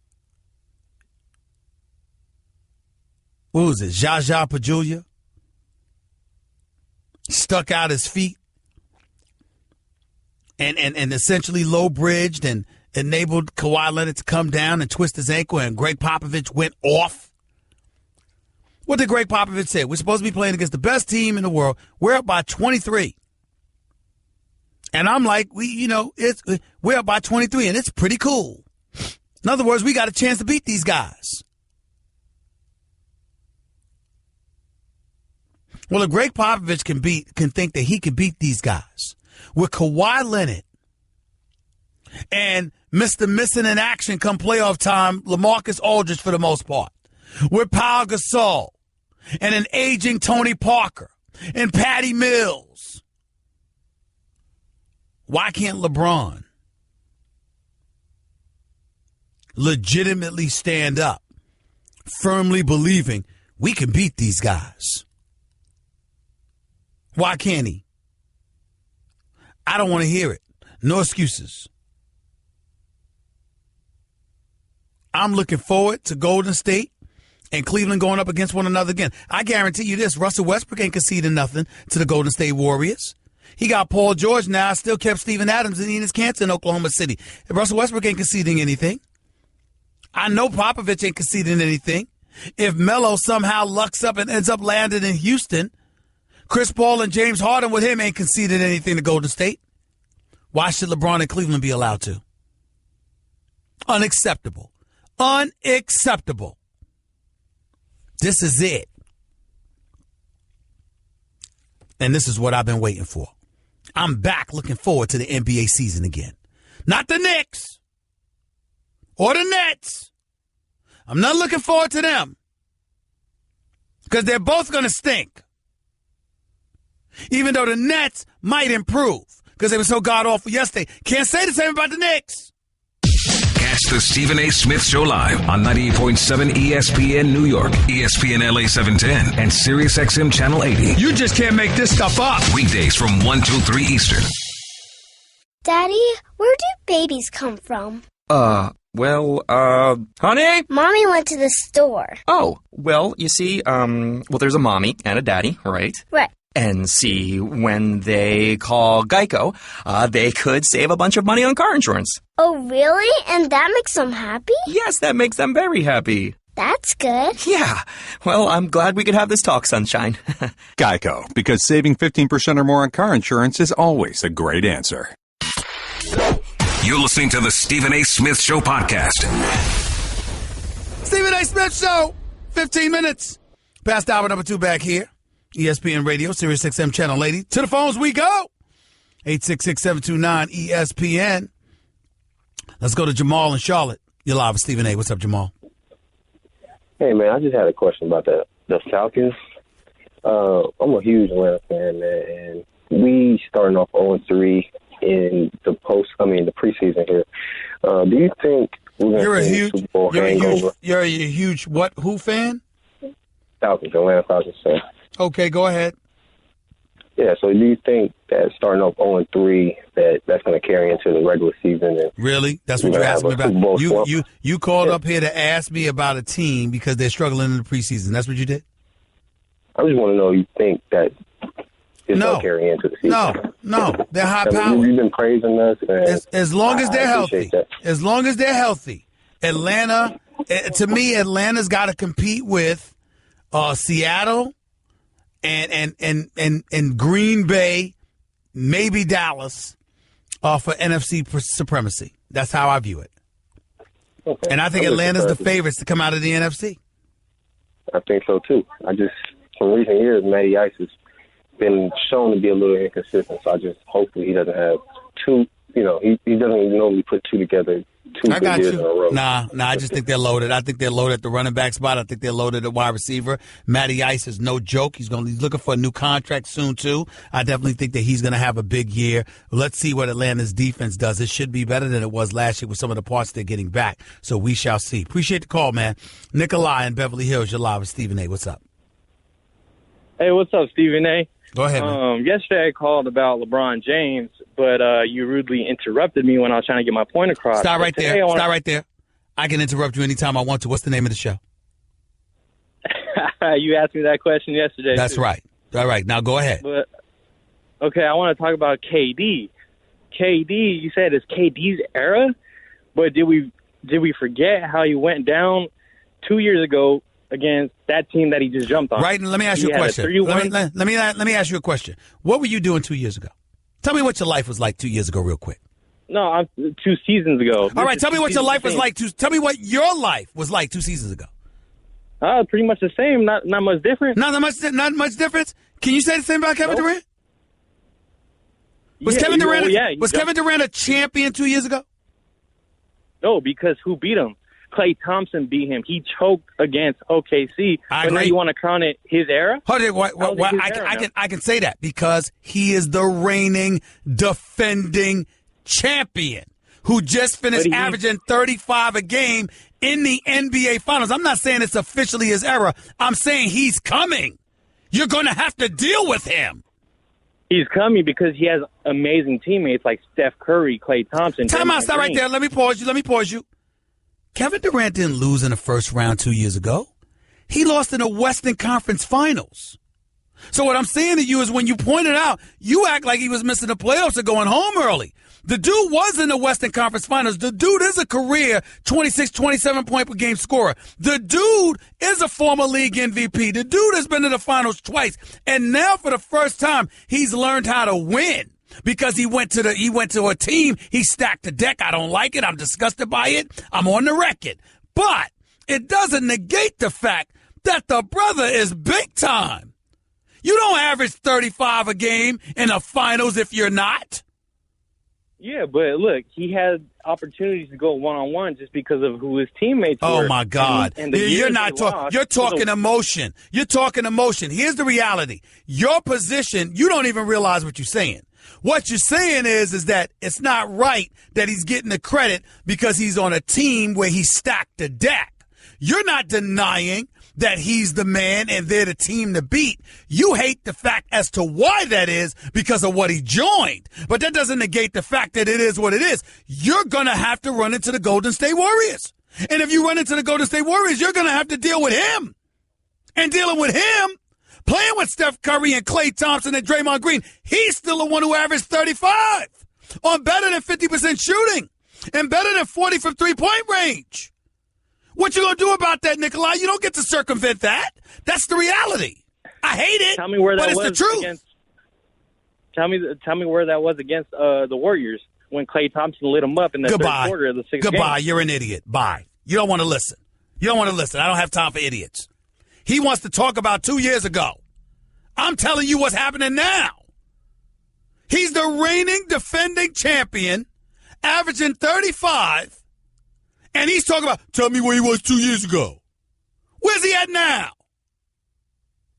Speaker 3: what was it, Zsa Pachulia stuck out his feet and essentially low-bridged and enabled Kawhi Leonard to come down and twist his ankle, and Greg Popovich went off? What did Greg Popovich say? We're supposed to be playing against the best team in the world. We're up by 23. And I'm like, we're up by 23, and it's pretty cool. In other words, we got a chance to beat these guys. Well, if Greg Popovich can think that he can beat these guys with Kawhi Leonard and Mr. Missing in Action come playoff time, LaMarcus Aldridge for the most part, with Pau Gasol and an aging Tony Parker and Patty Mills, why can't LeBron legitimately stand up, firmly believing we can beat these guys? Why can't he? I don't want to hear it. No excuses. I'm looking forward to Golden State and Cleveland going up against one another again. I guarantee you this, Russell Westbrook ain't conceding nothing to the Golden State Warriors. He got Paul George now, still kept Steven Adams and Enes Kanter in Oklahoma City. Russell Westbrook ain't conceding anything. I know Popovich ain't conceding anything. If Melo somehow lucks up and ends up landing in Houston, Chris Paul and James Harden with him ain't conceded anything to Golden State. Why should LeBron and Cleveland be allowed to? Unacceptable. Unacceptable. This is it. And this is what I've been waiting for. I'm back looking forward to the NBA season again. Not the Knicks or the Nets. I'm not looking forward to them because they're both going to stink. Even though the Nets might improve because they were so god-awful yesterday. Can't say the same about the Knicks.
Speaker 2: Catch the Stephen A. Smith Show live on 98.7 ESPN New York, ESPN LA 710, and Sirius XM Channel 80.
Speaker 3: You just can't make this stuff up.
Speaker 2: Weekdays from 1 to 3 Eastern.
Speaker 12: Daddy, where do babies come from?
Speaker 13: Honey?
Speaker 12: Mommy went to the store.
Speaker 13: Oh, well, you see, there's a mommy and a daddy, right?
Speaker 12: Right.
Speaker 13: And see, when they call Geico, they could save a bunch of money on car insurance.
Speaker 12: Oh, really? And that makes them happy?
Speaker 13: Yes, that makes them very happy.
Speaker 12: That's good.
Speaker 13: Yeah. Well, I'm glad we could have this talk, Sunshine.
Speaker 6: Geico, because saving 15% or more on car insurance is always a great answer.
Speaker 2: You're listening to the Stephen A. Smith Show podcast.
Speaker 3: Stephen A. Smith Show, 15 minutes. Past hour number 2 back here. ESPN Radio, Sirius XM Channel 80. To the phones we go. 866-729-ESPN. Let's go to Jamal in Charlotte. You're live with Stephen A. What's up, Jamal?
Speaker 14: Hey, man, I just had a question about the Falcons. I'm a huge Atlanta fan, man, and we starting off 0-3 in the preseason here. Do you think we're going to see a Super Bowl hangover?
Speaker 3: You're a huge what? Who fan?
Speaker 14: Falcons, Atlanta Falcons fan.
Speaker 3: Okay, go ahead.
Speaker 14: Yeah, so do you think that starting off 0-3 that's going to carry into the regular season? And
Speaker 3: really? That's what you asked me about? You called up here to ask me about a team because they're struggling in the preseason. That's what you did?
Speaker 14: I just want to know, you think that it's going to carry into the season?
Speaker 3: No. They're high powered.
Speaker 14: You've been praising us.
Speaker 3: As long as they're healthy. As long as they're healthy. Atlanta, to me, Atlanta's got to compete with Seattle and Green Bay, maybe Dallas, for NFC supremacy. That's how I view it.
Speaker 14: Okay.
Speaker 3: And I think Atlanta's the favorites to come out of the NFC.
Speaker 14: I think so, too. From recent years, Matty Ice has been shown to be a little inconsistent, so hopefully he doesn't have he doesn't normally put two together. I got you.
Speaker 3: Nah, I just think they're loaded. I think they're loaded at the running back spot. I think they're loaded at wide receiver. Matty Ice is no joke. He's looking for a new contract soon, too. I definitely think that he's going to have a big year. Let's see what Atlanta's defense does. It should be better than it was last year with some of the parts they're getting back. So we shall see. Appreciate the call, man. Nikolai in Beverly Hills, you're live with Stephen A. What's up?
Speaker 15: Hey, what's up, Stephen A?
Speaker 3: Go ahead, man.
Speaker 15: Yesterday I called about LeBron James, but you rudely interrupted me when I was trying to get my point across.
Speaker 3: Stop right there. Stop right there. I can interrupt you anytime I want to. What's the name of the show?
Speaker 15: You asked me that question yesterday.
Speaker 3: That's right. All right. Now go ahead.
Speaker 15: But okay, I want to talk about KD. KD, you said it's KD's era, but did we forget how he went down 2 years ago against that team that he just jumped on?
Speaker 3: Right, and let me ask you a question. Let me ask you a question. What were you doing 2 years ago? Tell me what your life was like 2 years ago real quick.
Speaker 15: No, 2 seasons ago.
Speaker 3: All right, tell me what your life was like. Tell me what your life was like 2 seasons ago.
Speaker 15: Pretty much the same, not much different.
Speaker 3: Not much difference? Can you say the same about Kevin Durant? Was Kevin Durant a champion 2 years ago?
Speaker 15: No, because who beat him? Klay Thompson beat him. He choked against OKC.
Speaker 3: I agree.
Speaker 15: Now you want to crown it his era?
Speaker 3: I can say that because he is the reigning, defending champion who just finished averaging 35 a game in the NBA Finals. I'm not saying it's officially his era. I'm saying he's coming. You're going to have to deal with him.
Speaker 15: He's coming because he has amazing teammates like Steph Curry, Klay Thompson.
Speaker 3: Time out. Stop right there. Let me pause you. Kevin Durant didn't lose in the first round 2 years ago. He lost in the Western Conference Finals. So what I'm saying to you is when you pointed out, you act like he was missing the playoffs or going home early. The dude was in the Western Conference Finals. The dude is a career 26, 27 point per game scorer. The dude is a former league MVP. The dude has been to the finals twice. And now for the first time, he's learned how to win. Because he went to a team, he stacked the deck. I don't like it. I'm disgusted by it. I'm on the record. But it doesn't negate the fact that the brother is big time. You don't average 35 a game in the finals if you're not.
Speaker 15: Yeah, but look, he had opportunities to go one-on-one just because of who his teammates were.
Speaker 3: Oh, my God.
Speaker 15: And
Speaker 3: you're talking emotion. You're talking emotion. Here's the reality. Your position, you don't even realize what you're saying. What you're saying is that it's not right that he's getting the credit because he's on a team where he stacked the deck. You're not denying that he's the man and they're the team to beat. You hate the fact as to why that is because of what he joined. But that doesn't negate the fact that it is what it is. You're going to have to run into the Golden State Warriors. And if you run into the Golden State Warriors, you're going to have to deal with him. And dealing with him Playing with Steph Curry and Klay Thompson and Draymond Green, he's still the one who averaged 35 on better than 50% shooting and better than 40 from three-point range. What you going to do about that, Nikolai? You don't get to circumvent that. That's the reality. I hate it,
Speaker 15: Tell me where that
Speaker 3: but
Speaker 15: was
Speaker 3: it's the truth.
Speaker 15: Against, tell me where that was against the Warriors when Klay Thompson lit them up in the third quarter of the sixth game.
Speaker 3: Goodbye. You're an idiot. Bye. You don't want to listen. You don't want to listen. I don't have time for idiots. He wants to talk about 2 years ago. I'm telling you what's happening now. He's the reigning defending champion, averaging 35, and he's talking about, tell me where he was 2 years ago. Where's he at now?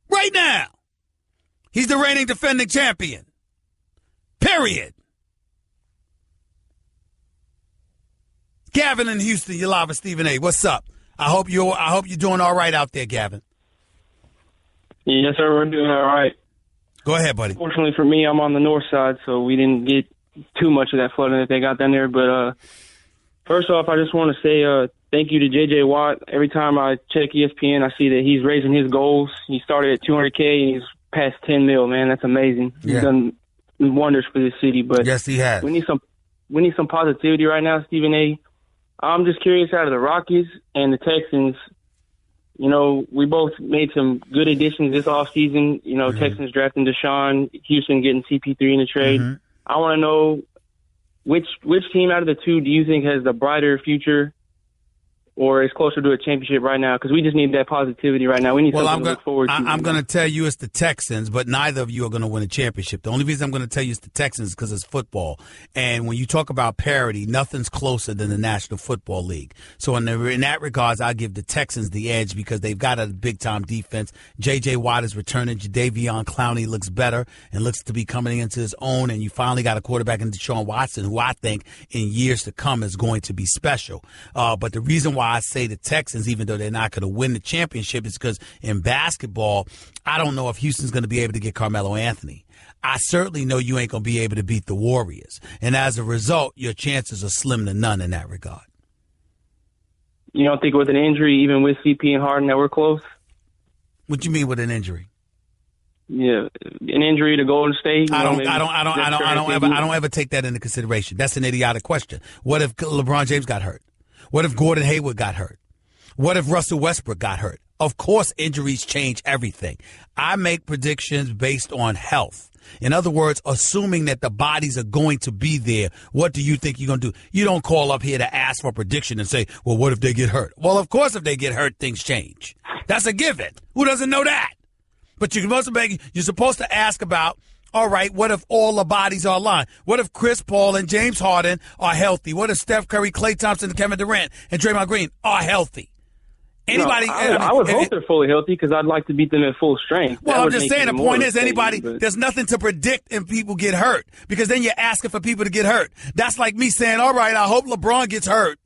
Speaker 3: Right now. He's the reigning defending champion. Period. Gavin in Houston, you're live with Stephen A. What's up? I hope you're doing all right out there, Gavin.
Speaker 16: Yes, sir. We're doing all right.
Speaker 3: Go ahead, buddy.
Speaker 16: Fortunately for me, I'm on the north side, so we didn't get too much of that flooding that they got down there. But first off, I just want to say thank you to J.J. Watt. Every time I check ESPN, I see that he's raising his goals. He started at $200K and he's past $10 million. Man, that's amazing.
Speaker 3: Yeah.
Speaker 16: He's done wonders for this city. But
Speaker 3: yes, he has.
Speaker 16: We need some positivity right now, Stephen A. I'm just curious, out of the Rockies and the Texans, you know, we both made some good additions this offseason. You know, Texans drafting Deshaun, Houston getting CP3 in the trade. I want to know which team out of the two do you think has the brighter future or is closer to a championship right now? Because we just need that positivity right now. We need something to look forward to.
Speaker 3: I'm going to tell you it's the Texans, but neither of you are going to win a championship. The only reason I'm going to tell you it's the Texans is because it's football. And when you talk about parity, nothing's closer than the National Football League. So in that regards, I'll give the Texans the edge because they've got a big-time defense. J.J. Watt is returning. Jadeveon Clowney looks better and looks to be coming into his own. And you finally got a quarterback in Deshaun Watson, who I think in years to come is going to be special. But the reason why I say the Texans, even though they're not going to win the championship, is because in basketball, I don't know if Houston's going to be able to get Carmelo Anthony. I certainly know you ain't going to be able to beat the Warriors. And as a result, your chances are slim to none in that regard.
Speaker 16: You don't think with an injury, even with CP and Harden, that we're close?
Speaker 3: What do you mean with an injury?
Speaker 16: Yeah, an injury to Golden State.
Speaker 3: I don't ever take that into consideration. That's an idiotic question. What if LeBron James got hurt? What if Gordon Hayward got hurt? What if Russell Westbrook got hurt? Of course, injuries change everything. I make predictions based on health. In other words, assuming that the bodies are going to be there, what do you think you're going to do? You don't call up here to ask for a prediction and say, well, what if they get hurt? Well, of course, if they get hurt, things change. That's a given. Who doesn't know that? But you're supposed to ask about, all right, what if all the bodies are aligned? What if Chris Paul and James Harden are healthy? What if Steph Curry, Klay Thompson, and Kevin Durant and Draymond Green are healthy? Anybody?
Speaker 16: I would hope they're fully healthy because I'd like to beat them at full strength.
Speaker 3: Well, I'm just saying the point is there's nothing to predict if people get hurt because then you're asking for people to get hurt. That's like me saying, all right, I hope LeBron gets hurt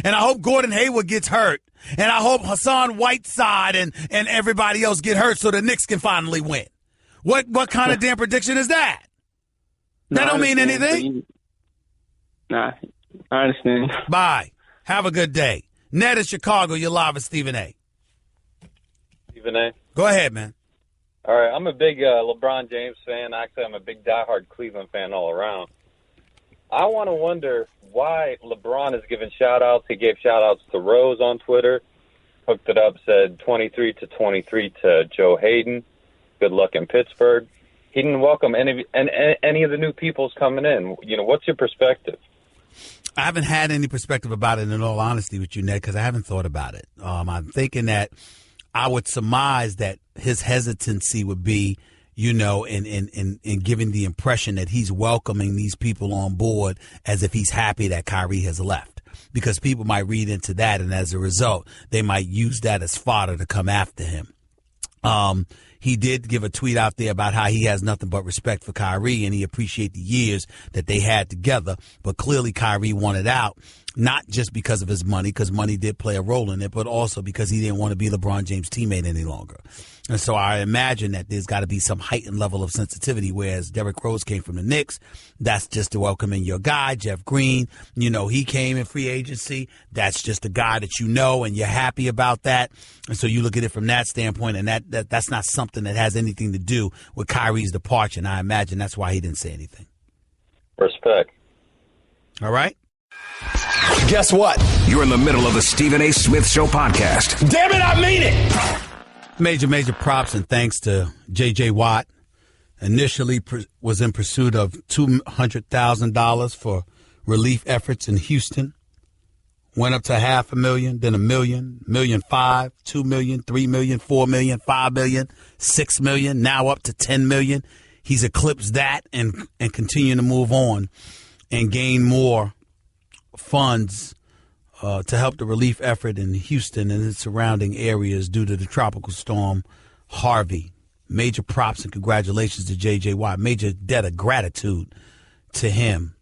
Speaker 3: and I hope Gordon Hayward gets hurt and I hope Hassan Whiteside and everybody else get hurt so the Knicks can finally win. What kind of damn prediction is that? That don't mean anything.
Speaker 16: Nah, I understand.
Speaker 3: Bye. Have a good day. Ned in Chicago, you're live with Stephen A.
Speaker 17: Stephen A.
Speaker 3: Go ahead, man.
Speaker 17: All right, I'm a big LeBron James fan. Actually, I'm a big diehard Cleveland fan all around. I want to wonder why LeBron is giving shout-outs. He gave shout-outs to Rose on Twitter, hooked it up, said 23-23 to Joe Hayden. Good luck in Pittsburgh. He didn't welcome any of the new peoples coming in. You know, what's your perspective?
Speaker 3: I haven't had any perspective about it, in all honesty with you, Ned, because I haven't thought about it. I'm thinking that I would surmise that his hesitancy would be, you know, in giving the impression that he's welcoming these people on board as if he's happy that Kyrie has left. Because people might read into that, and as a result, they might use that as fodder to come after him. He did give a tweet out there about how he has nothing but respect for Kyrie and he appreciates the years that they had together. But clearly Kyrie wanted out. not just because of his money, because money did play a role in it, but also because he didn't want to be LeBron James' teammate any longer. And so I imagine that there's got to be some heightened level of sensitivity, whereas Derrick Rose came from the Knicks. That's just to welcome in your guy, Jeff Green. He came in free agency. That's just a guy that you know, and you're happy about that. And so you look at it from that standpoint, and that's not something that has anything to do with Kyrie's departure. And I imagine that's why he didn't say anything.
Speaker 17: Respect.
Speaker 3: All right.
Speaker 2: Guess what? You're in the middle of the Stephen A. Smith Show podcast.
Speaker 3: Damn it, I mean it! Major props and thanks to J.J. Watt. Initially was in pursuit of $200,000 for relief efforts in Houston. Went up to $500,000, then $1 million, $1.5 million, $2 million, $3 million, $4 million, $5 million, $6 million, now up to $10 million. He's eclipsed that and continuing to move on and gain more funds to help the relief effort in Houston and its surrounding areas due to the tropical storm Harvey. Major props and congratulations to J.J. Watt. Major debt of gratitude to him.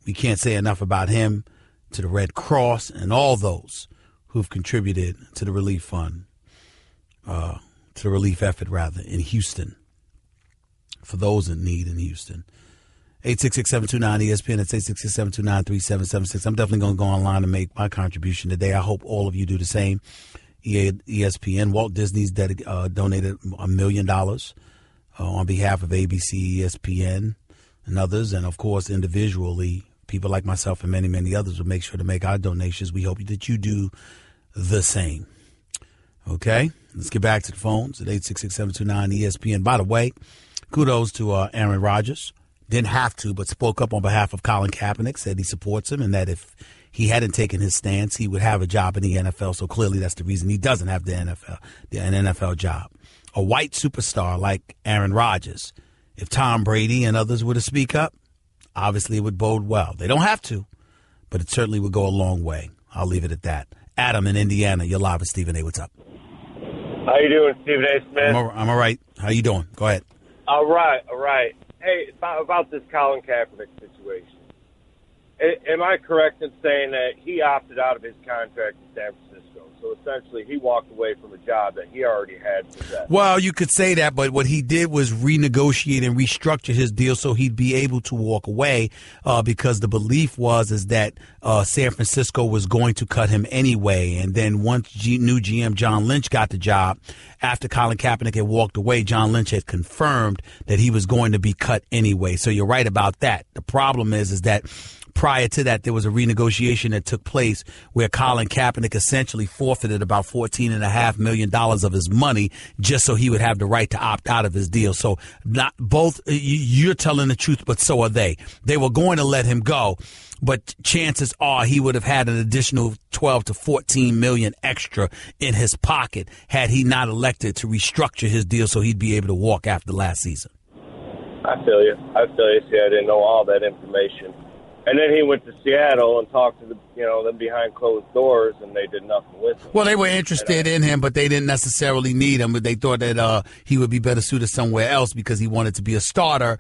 Speaker 3: We can't say enough about him, to the Red Cross, and all those who've contributed to the relief fund, to the relief effort, rather, in Houston, for those in need in Houston. 866-729-ESPN. It's 866-729-3776. I'm definitely going to go online and make my contribution today. I hope all of you do the same. ESPN. Walt Disney's donated $1 million on behalf of ABC, ESPN, and others. And, of course, individually, people like myself and many, many others will make sure to make our donations. We hope that you do the same. Okay? Let's get back to the phones at 866-729-ESPN. By the way, kudos to Aaron Rodgers. Didn't have to, but spoke up on behalf of Colin Kaepernick, said he supports him and that if he hadn't taken his stance, he would have a job in the NFL. So clearly that's the reason he doesn't have an NFL job. A white superstar like Aaron Rodgers, if Tom Brady and others were to speak up, obviously it would bode well. They don't have to, but it certainly would go a long way. I'll leave it at that. Adam in Indiana, you're live with Stephen A. What's up?
Speaker 18: How you doing, Stephen A. Smith?
Speaker 3: I'm all right. How you doing? Go ahead.
Speaker 18: All right. Hey, about this Colin Kaepernick situation. Am I correct in saying that he opted out of his contract in San Francisco? So essentially he walked away from a job that he already had possessed.
Speaker 3: Well, you could say that, but what he did was renegotiate and restructure his deal so he'd be able to walk away because the belief was that San Francisco was going to cut him anyway. And then once new GM John Lynch got the job, after Colin Kaepernick had walked away, John Lynch had confirmed that he was going to be cut anyway. So you're right about that. The problem is that prior to that, there was a renegotiation that took place where Colin Kaepernick essentially forfeited about $14.5 million of his money just so he would have the right to opt out of his deal. So not both, you're telling the truth, but so are they. They were going to let him go, but chances are he would have had an additional 12 to 14 million extra in his pocket had he not elected to restructure his deal so he'd be able to walk after last season.
Speaker 18: I feel you. See, I didn't know all that information. And then he went to Seattle and talked to them behind closed doors, and they did nothing with him.
Speaker 3: Well, they were interested in him, but they didn't necessarily need him. But they thought that he would be better suited somewhere else because he wanted to be a starter.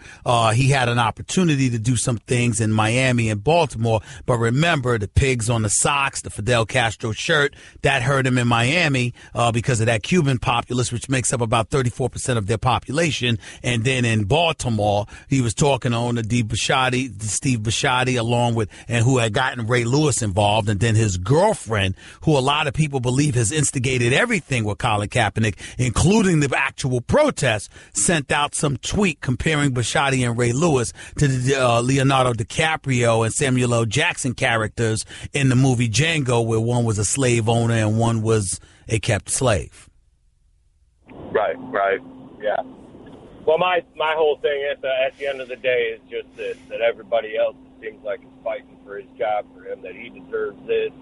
Speaker 3: He had an opportunity to do some things in Miami and Baltimore. But remember, the pigs on the socks, the Fidel Castro shirt, that hurt him in Miami because of that Cuban populace, which makes up about 34% of their population. And then in Baltimore, he was talking to owner Steve Bisciotti, along with, and who had gotten Ray Lewis involved, and then his girlfriend, who a lot of people believe has instigated everything with Colin Kaepernick, including the actual protests, sent out some tweet comparing Bisciotti and Ray Lewis to the Leonardo DiCaprio and Samuel L. Jackson characters in the movie Django, where one was a slave owner and one was a kept slave.
Speaker 18: Right, yeah. Well, my whole thing at the end of the day is just this, that everybody else seems like is fighting for his job for him, that he deserves this,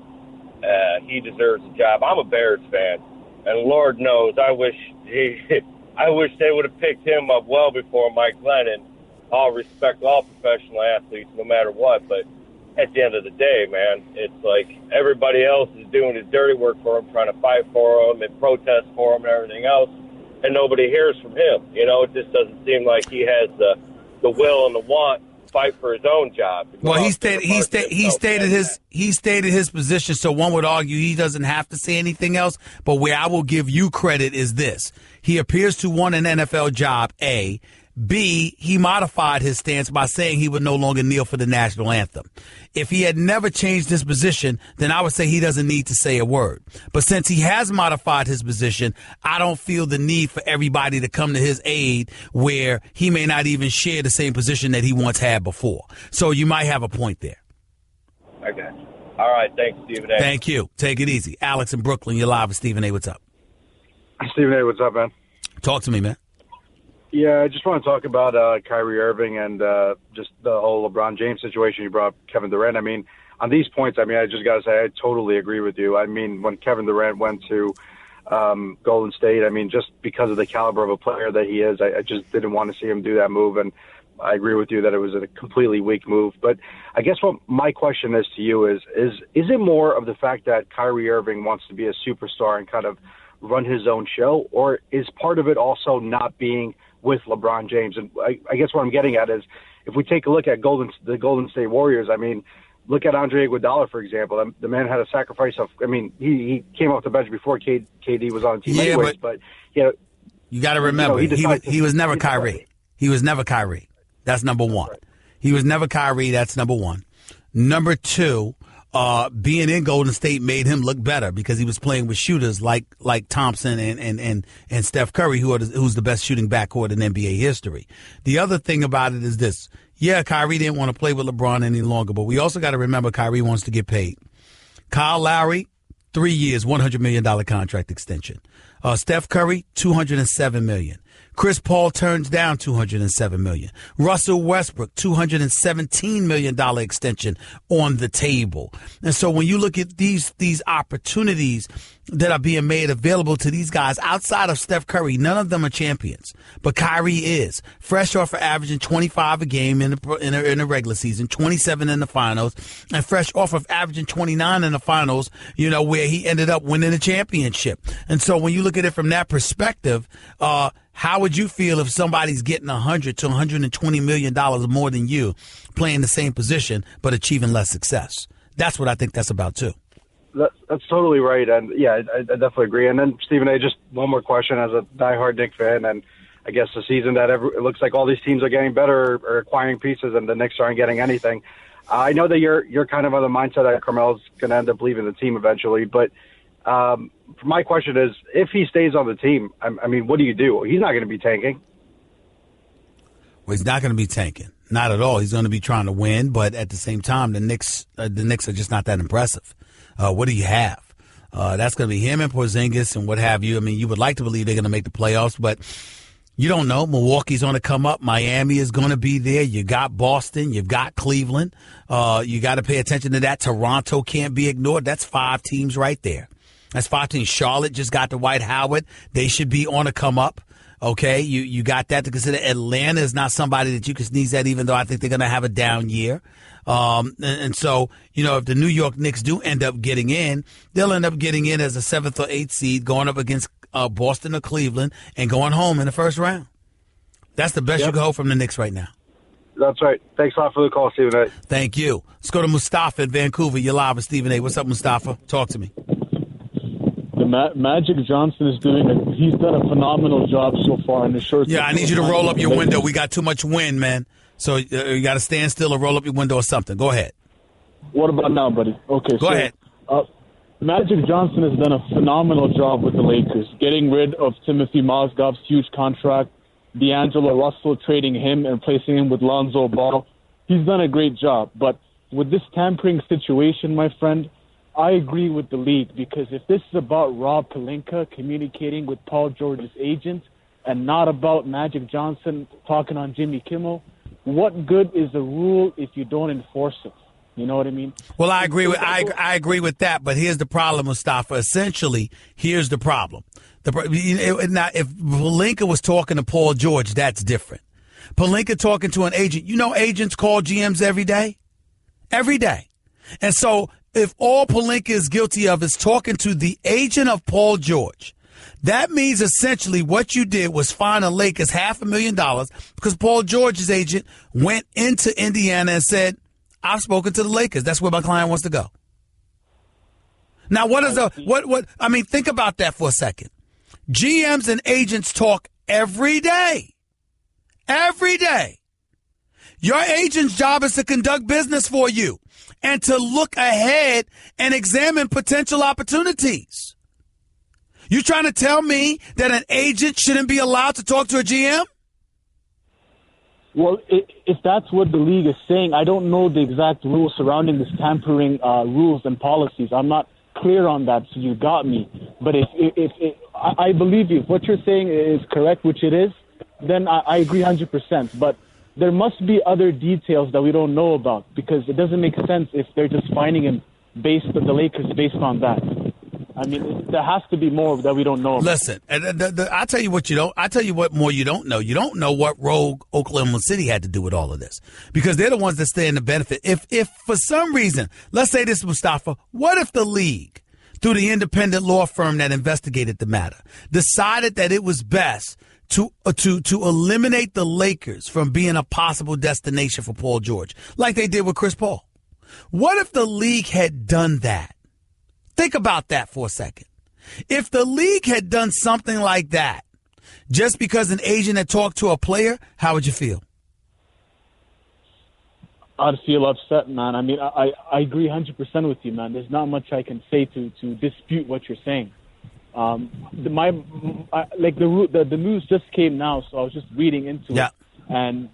Speaker 18: he deserves a job. I'm a Bears fan, and Lord knows I wish they would have picked him up well before Mike Glennon. All respect all professional athletes, no matter what, but at the end of the day, man, it's like everybody else is doing his dirty work for him, trying to fight for him and protest for him and everything else, and nobody hears from him. It just doesn't seem like he has the will and the want fight for his own job.
Speaker 3: Well, he stated his position, so one would argue he doesn't have to say anything else. But where I will give you credit is this. He appears to want an NFL job, A. B, he modified his stance by saying he would no longer kneel for the national anthem. If he had never changed his position, then I would say he doesn't need to say a word. But since he has modified his position, I don't feel the need for everybody to come to his aid where he may not even share the same position that he once had before. So you might have a point there.
Speaker 18: Okay. All right. Thanks, Stephen A.
Speaker 3: Thank you. Take it easy. Alex in Brooklyn, you're live with Stephen A. What's up?
Speaker 19: Stephen A., what's up, man?
Speaker 3: Talk to me, man.
Speaker 19: Yeah, I just want to talk about Kyrie Irving and just the whole LeBron James situation. You brought up Kevin Durant. I mean, on these points, I mean, I just got to say I totally agree with you. I mean, when Kevin Durant went to Golden State, I mean, just because of the caliber of a player that he is, I just didn't want to see him do that move. And I agree with you that it was a completely weak move. But I guess what my question is to you is it more of the fact that Kyrie Irving wants to be a superstar and kind of run his own show, or is part of it also not being with LeBron James? And I guess what I'm getting at is if we take a look at the Golden State Warriors, I mean, look at Andre Iguodala, for example. The man had a sacrifice of, I mean, he came off the bench before KD was on the team anyways, but you know,
Speaker 3: you got to remember, he was never Kyrie. He was never Kyrie. That's number one. He was never Kyrie. That's number one. Number two, being in Golden State made him look better because he was playing with shooters like Thompson and Steph Curry, who's the best shooting backcourt in NBA history. The other thing about it is this. Yeah, Kyrie didn't want to play with LeBron any longer, but we also got to remember Kyrie wants to get paid. Kyle Lowry, 3 years, $100 million contract extension. Steph Curry, $207 million. Chris Paul turns down $207 million. Russell Westbrook, $217 million extension on the table. And so when you look at these opportunities that are being made available to these guys outside of Steph Curry, none of them are champions. But Kyrie is. Fresh off of averaging 25 a game in the regular season, 27 in the finals, and fresh off of averaging 29 in the finals, you know, where he ended up winning the championship. And so when you look at it from that perspective, how would you feel if somebody's getting $100 to $120 million more than you playing the same position but achieving less success? That's what I think that's about, too.
Speaker 19: That's totally right. And, yeah, I definitely agree. And then, Stephen A., just one more question as a diehard Knicks fan. And I guess the season that it looks like all these teams are getting better or acquiring pieces and the Knicks aren't getting anything. I know that you're kind of on the mindset that Carmelo's going to end up leaving the team eventually. But my question is, if he stays on the team, I mean, what do you do? He's not going to be tanking.
Speaker 3: Well, he's not going to be tanking. Not at all. He's going to be trying to win, but at the same time, the Knicks are just not that impressive. What do you have? That's going to be him and Porzingis and what have you. I mean, you would like to believe they're going to make the playoffs, but you don't know. Milwaukee's going to come up. Miami is going to be there. You got Boston. You've got Cleveland. You got to pay attention to that. Toronto can't be ignored. That's 5 teams right there. That's 5 teams. Charlotte just got the Dwight Howard. They should be on a come up. Okay, you got that to consider. Atlanta is not somebody that you can sneeze at, even though I think they're going to have a down year. And so, you know, if the New York Knicks do end up getting in, they'll end up getting in as a 7th or 8th seed, going up against Boston or Cleveland and going home in the first round. That's the best you can hope from the Knicks right now.
Speaker 19: That's right. Thanks a lot for the call, Stephen A.
Speaker 3: Thank you. Let's go to Mustafa in Vancouver. You're live with Stephen A. What's up, Mustafa? Talk to me.
Speaker 20: Magic Johnson he's done a phenomenal job so far in the short.
Speaker 3: Yeah, I need you to roll up your window. We got too much wind, man. So you got to stand still or roll up your window or something. Go ahead.
Speaker 20: What about now, buddy? Okay,
Speaker 3: Go ahead.
Speaker 20: Magic Johnson has done a phenomenal job with the Lakers, getting rid of Timothy Mozgov's huge contract, D'Angelo Russell trading him and placing him with Lonzo Ball. He's done a great job. But with this tampering situation, my friend, I agree with the league, because if this is about Rob Pelinka communicating with Paul George's agent and not about Magic Johnson talking on Jimmy Kimmel, what good is the rule if you don't enforce it? You know what I mean?
Speaker 3: Well, I agree with that, but here's the problem, Mustafa. Essentially, here's the problem. Now, if Pelinka was talking to Paul George, that's different. Pelinka talking to an agent. You know, agents call GMs every day. Every day. And so if all Pelinka is guilty of is talking to the agent of Paul George, That means essentially what you did was fine the Lakers $500,000 because Paul George's agent went into Indiana and said, I've spoken to the Lakers. That's where my client wants to go. Now, think about that for a second. GMs and agents talk every day. Every day. Your agent's job is to conduct business for you and to look ahead and examine potential opportunities. You trying to tell me that an agent shouldn't be allowed to talk to a GM?
Speaker 20: Well, if that's what the league is saying, I don't know the exact rules surrounding this tampering rules and policies. I'm not clear on that, so you got me. But if I believe you. If what you're saying is correct, which it is, then I agree 100%. But there must be other details that we don't know about, because it doesn't make sense if they're just finding him the Lakers based on that. I mean, there has to be more that we don't know about.
Speaker 3: Listen, I'll tell you what you don't. I'll tell you what more you don't know. You don't know what role Oklahoma City had to do with all of this, because they're the ones that stand to benefit. If for some reason, let's say this, Mustafa, what if the league, through the independent law firm that investigated the matter, decided that it was best to eliminate the Lakers from being a possible destination for Paul George, like they did with Chris Paul? What if the league had done that? Think about that for a second. If the league had done something like that, just because an agent had talked to a player, how would you feel?
Speaker 20: I'd feel upset, man. I mean, I agree 100% with you, man. There's not much I can say to dispute what you're saying. The news just came now, so I was just reading into it, and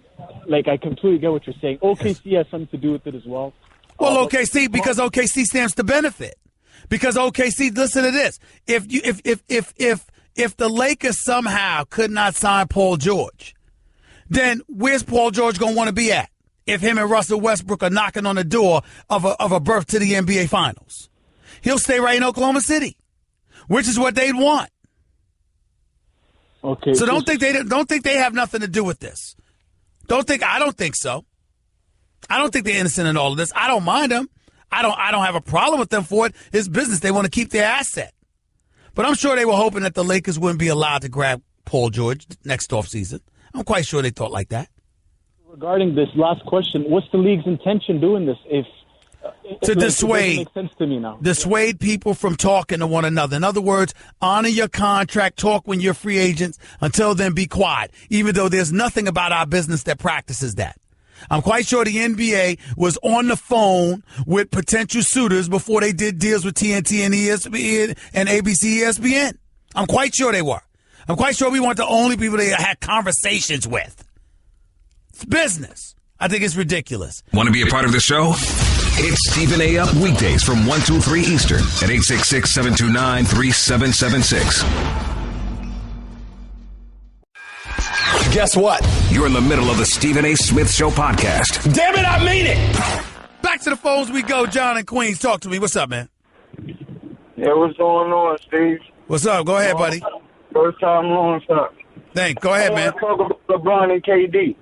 Speaker 20: I completely get what you're saying. OKC has something to do with it as well.
Speaker 3: Well, OKC, because OKC stands to benefit. Because OKC, listen to this: if the Lakers somehow could not sign Paul George, then where's Paul George going to want to be at? If him and Russell Westbrook are knocking on the door of a berth to the NBA Finals, he'll stay right in Oklahoma City, which is what they'd want.
Speaker 20: Okay.
Speaker 3: So don't think they have nothing to do with this. I don't think so. I don't think they're innocent in all of this. I don't mind them. I don't have a problem with them for it. It's business. They want to keep their asset. But I'm sure they were hoping that the Lakers wouldn't be allowed to grab Paul George next offseason. I'm quite sure they thought like that.
Speaker 20: Regarding this last question, what's the league's intention doing this?
Speaker 3: To dissuade.
Speaker 20: It doesn't make sense to me now.
Speaker 3: Dissuade people from talking to one another. In other words, honor your contract, talk when you're free agents. Until then, be quiet, even though there's nothing about our business that practices that. I'm quite sure the NBA was on the phone with potential suitors before they did deals with TNT and ESPN and ABC ESPN. I'm quite sure they were. I'm quite sure we weren't the only people they had conversations with. It's business. I think it's ridiculous.
Speaker 2: Want to be a part of the show? Hit Stephen A. up weekdays from 1 to 3 Eastern at 866-729-3776.
Speaker 3: Guess what?
Speaker 2: You're in the middle of the Stephen A. Smith Show podcast.
Speaker 3: Damn it, I mean it! Back to the phones we go. John in Queens, talk to me. What's up, man?
Speaker 21: Yeah, what's going on, Steve?
Speaker 3: What's up? Go ahead, buddy.
Speaker 21: First time, long time.
Speaker 3: Thanks. Go ahead, man.
Speaker 21: I want to talk about LeBron and KD.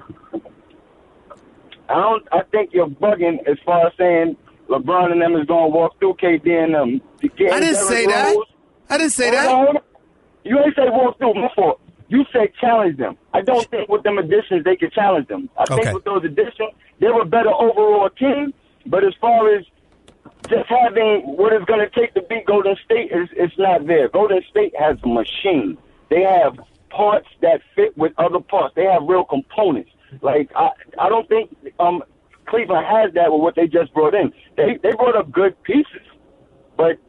Speaker 21: I think you're bugging as far as saying LeBron and them is going to walk through KD and them.
Speaker 3: I didn't say that. I didn't say that.
Speaker 21: You ain't say walk through. My fault. You said challenge them. I don't think with them additions they can challenge them. I think with those additions, they were better overall team. But as far as just having what it's going to take to beat Golden State, it's not there. Golden State has a machine. They have parts that fit with other parts. They have real components. Like, I don't think Cleveland has that with what they just brought in. They brought up good pieces, but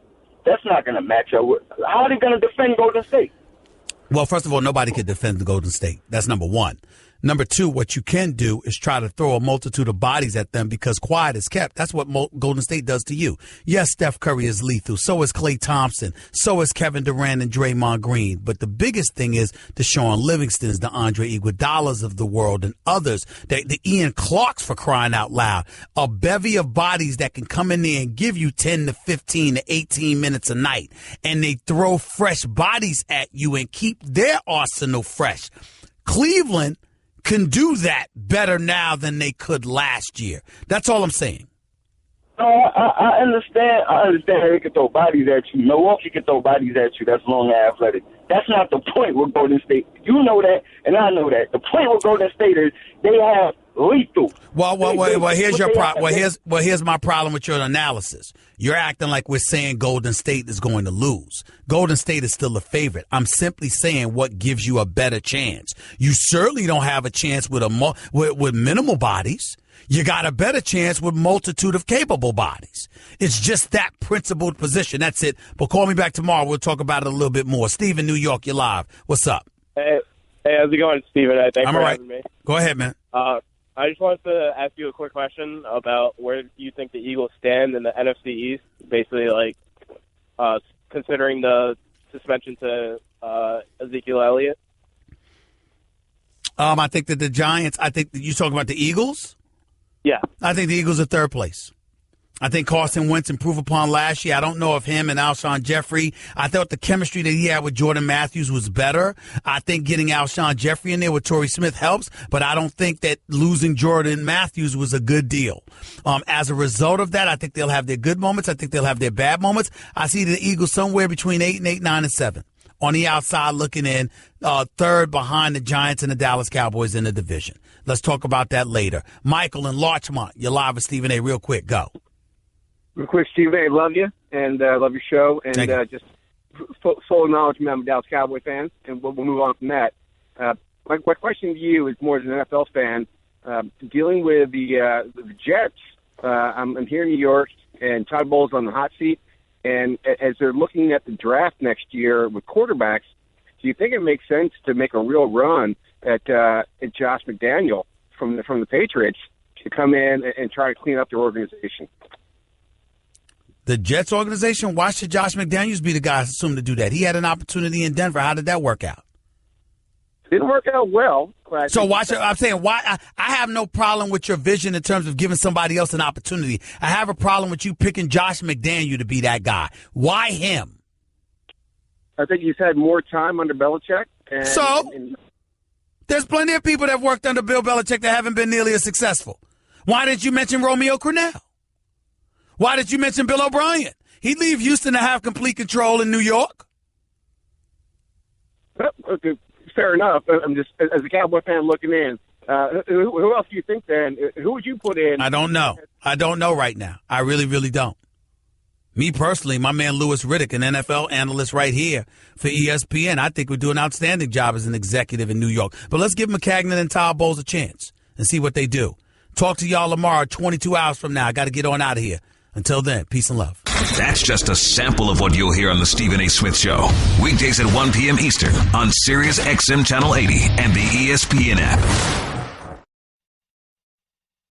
Speaker 21: that's not going to match up with. How are they going to defend Golden State?
Speaker 3: Well, first of all, nobody can defend the Golden State. That's number one. Number two, what you can do is try to throw a multitude of bodies at them because quiet is kept. That's what Golden State does to you. Yes, Steph Curry is lethal. So is Klay Thompson. So is Kevin Durant and Draymond Green. But the biggest thing is Deshaun Livingston's, the Andre Iguodala's of the world, and others. The Ian Clarks, for crying out loud. A bevy of bodies that can come in there and give you 10 to 15 to 18 minutes a night. And they throw fresh bodies at you and keep their arsenal fresh. Cleveland can do that better now than they could last year. That's all I'm saying.
Speaker 21: No, I understand. I understand they can throw bodies at you. Milwaukee can throw bodies at you. That's long and athletic. That's not the point with Golden State. You know that, and I know that. The point with Golden State is they have lethal.
Speaker 3: Well, here's your problem. Here's my problem with your analysis. You're acting like we're saying Golden State is going to lose. Golden State is still a favorite. I'm simply saying what gives you a better chance. You certainly don't have a chance with with minimal bodies. You got a better chance with multitude of capable bodies. It's just that principled position. That's it. But call me back tomorrow. We'll talk about it a little bit more. Steve in New York, you're live. What's up?
Speaker 1: Hey, how's it going, Steven? Thanks for having me.
Speaker 3: Go ahead, man.
Speaker 1: I just wanted to ask you a quick question about where you think the Eagles stand in the NFC East, basically, like, considering the suspension to Ezekiel Elliott.
Speaker 3: I think that the Giants, you talking about the Eagles?
Speaker 1: Yeah.
Speaker 3: I think the Eagles are third place. I think Carson Wentz improved upon last year. I don't know if him and Alshon Jeffrey, I thought the chemistry that he had with Jordan Matthews was better. I think getting Alshon Jeffrey in there with Torrey Smith helps, but I don't think that losing Jordan Matthews was a good deal. As a result of that, I think they'll have their good moments. I think they'll have their bad moments. I see the Eagles somewhere between 8, 9, and 7. On the outside looking in, third behind the Giants and the Dallas Cowboys in the division. Let's talk about that later. Michael in Larchmont, you're live with Stephen A. Real quick, go.
Speaker 22: Real quick, Stephen A., love you, and love your show, and just full acknowledgement I'm a Dallas Cowboy fan, and we'll move on from that. My question to you is more as an NFL fan, dealing with the Jets. I'm here in New York, and Todd Bowles on the hot seat, and as they're looking at the draft next year with quarterbacks, do you think it makes sense to make a real run at Josh McDaniel from the Patriots to come in and try to clean up their organization?
Speaker 3: The Jets organization? Why should Josh McDaniels be the guy assumed to do that? He had an opportunity in Denver. How did that work out?
Speaker 22: Didn't work out well.
Speaker 3: So why should I'm saying why I have no problem with your vision in terms of giving somebody else an opportunity. I have a problem with you picking Josh McDaniel to be that guy. Why him?
Speaker 22: I think he's had more time under Belichick.
Speaker 3: There's plenty of people that have worked under Bill Belichick that haven't been nearly as successful. Why didn't you mention Romeo Crennel? Why did you mention Bill O'Brien? He'd leave Houston to have complete control in New York.
Speaker 22: Well, okay, fair enough. I'm just, as a Cowboy fan looking in, who else do you think then? Who would you put in?
Speaker 3: I don't know. I don't know right now. I really, really don't. Me personally, my man Louis Riddick, an NFL analyst right here for ESPN, I think would do an outstanding job as an executive in New York. But let's give Maccagnan and Todd Bowles a chance and see what they do. Talk to y'all tomorrow, 22 hours from now. I got to get on out of here. Until then, peace and love.
Speaker 2: That's just a sample of what you'll hear on the Stephen A. Smith Show. Weekdays at 1 p.m. Eastern on Sirius XM Channel 80 and the ESPN app.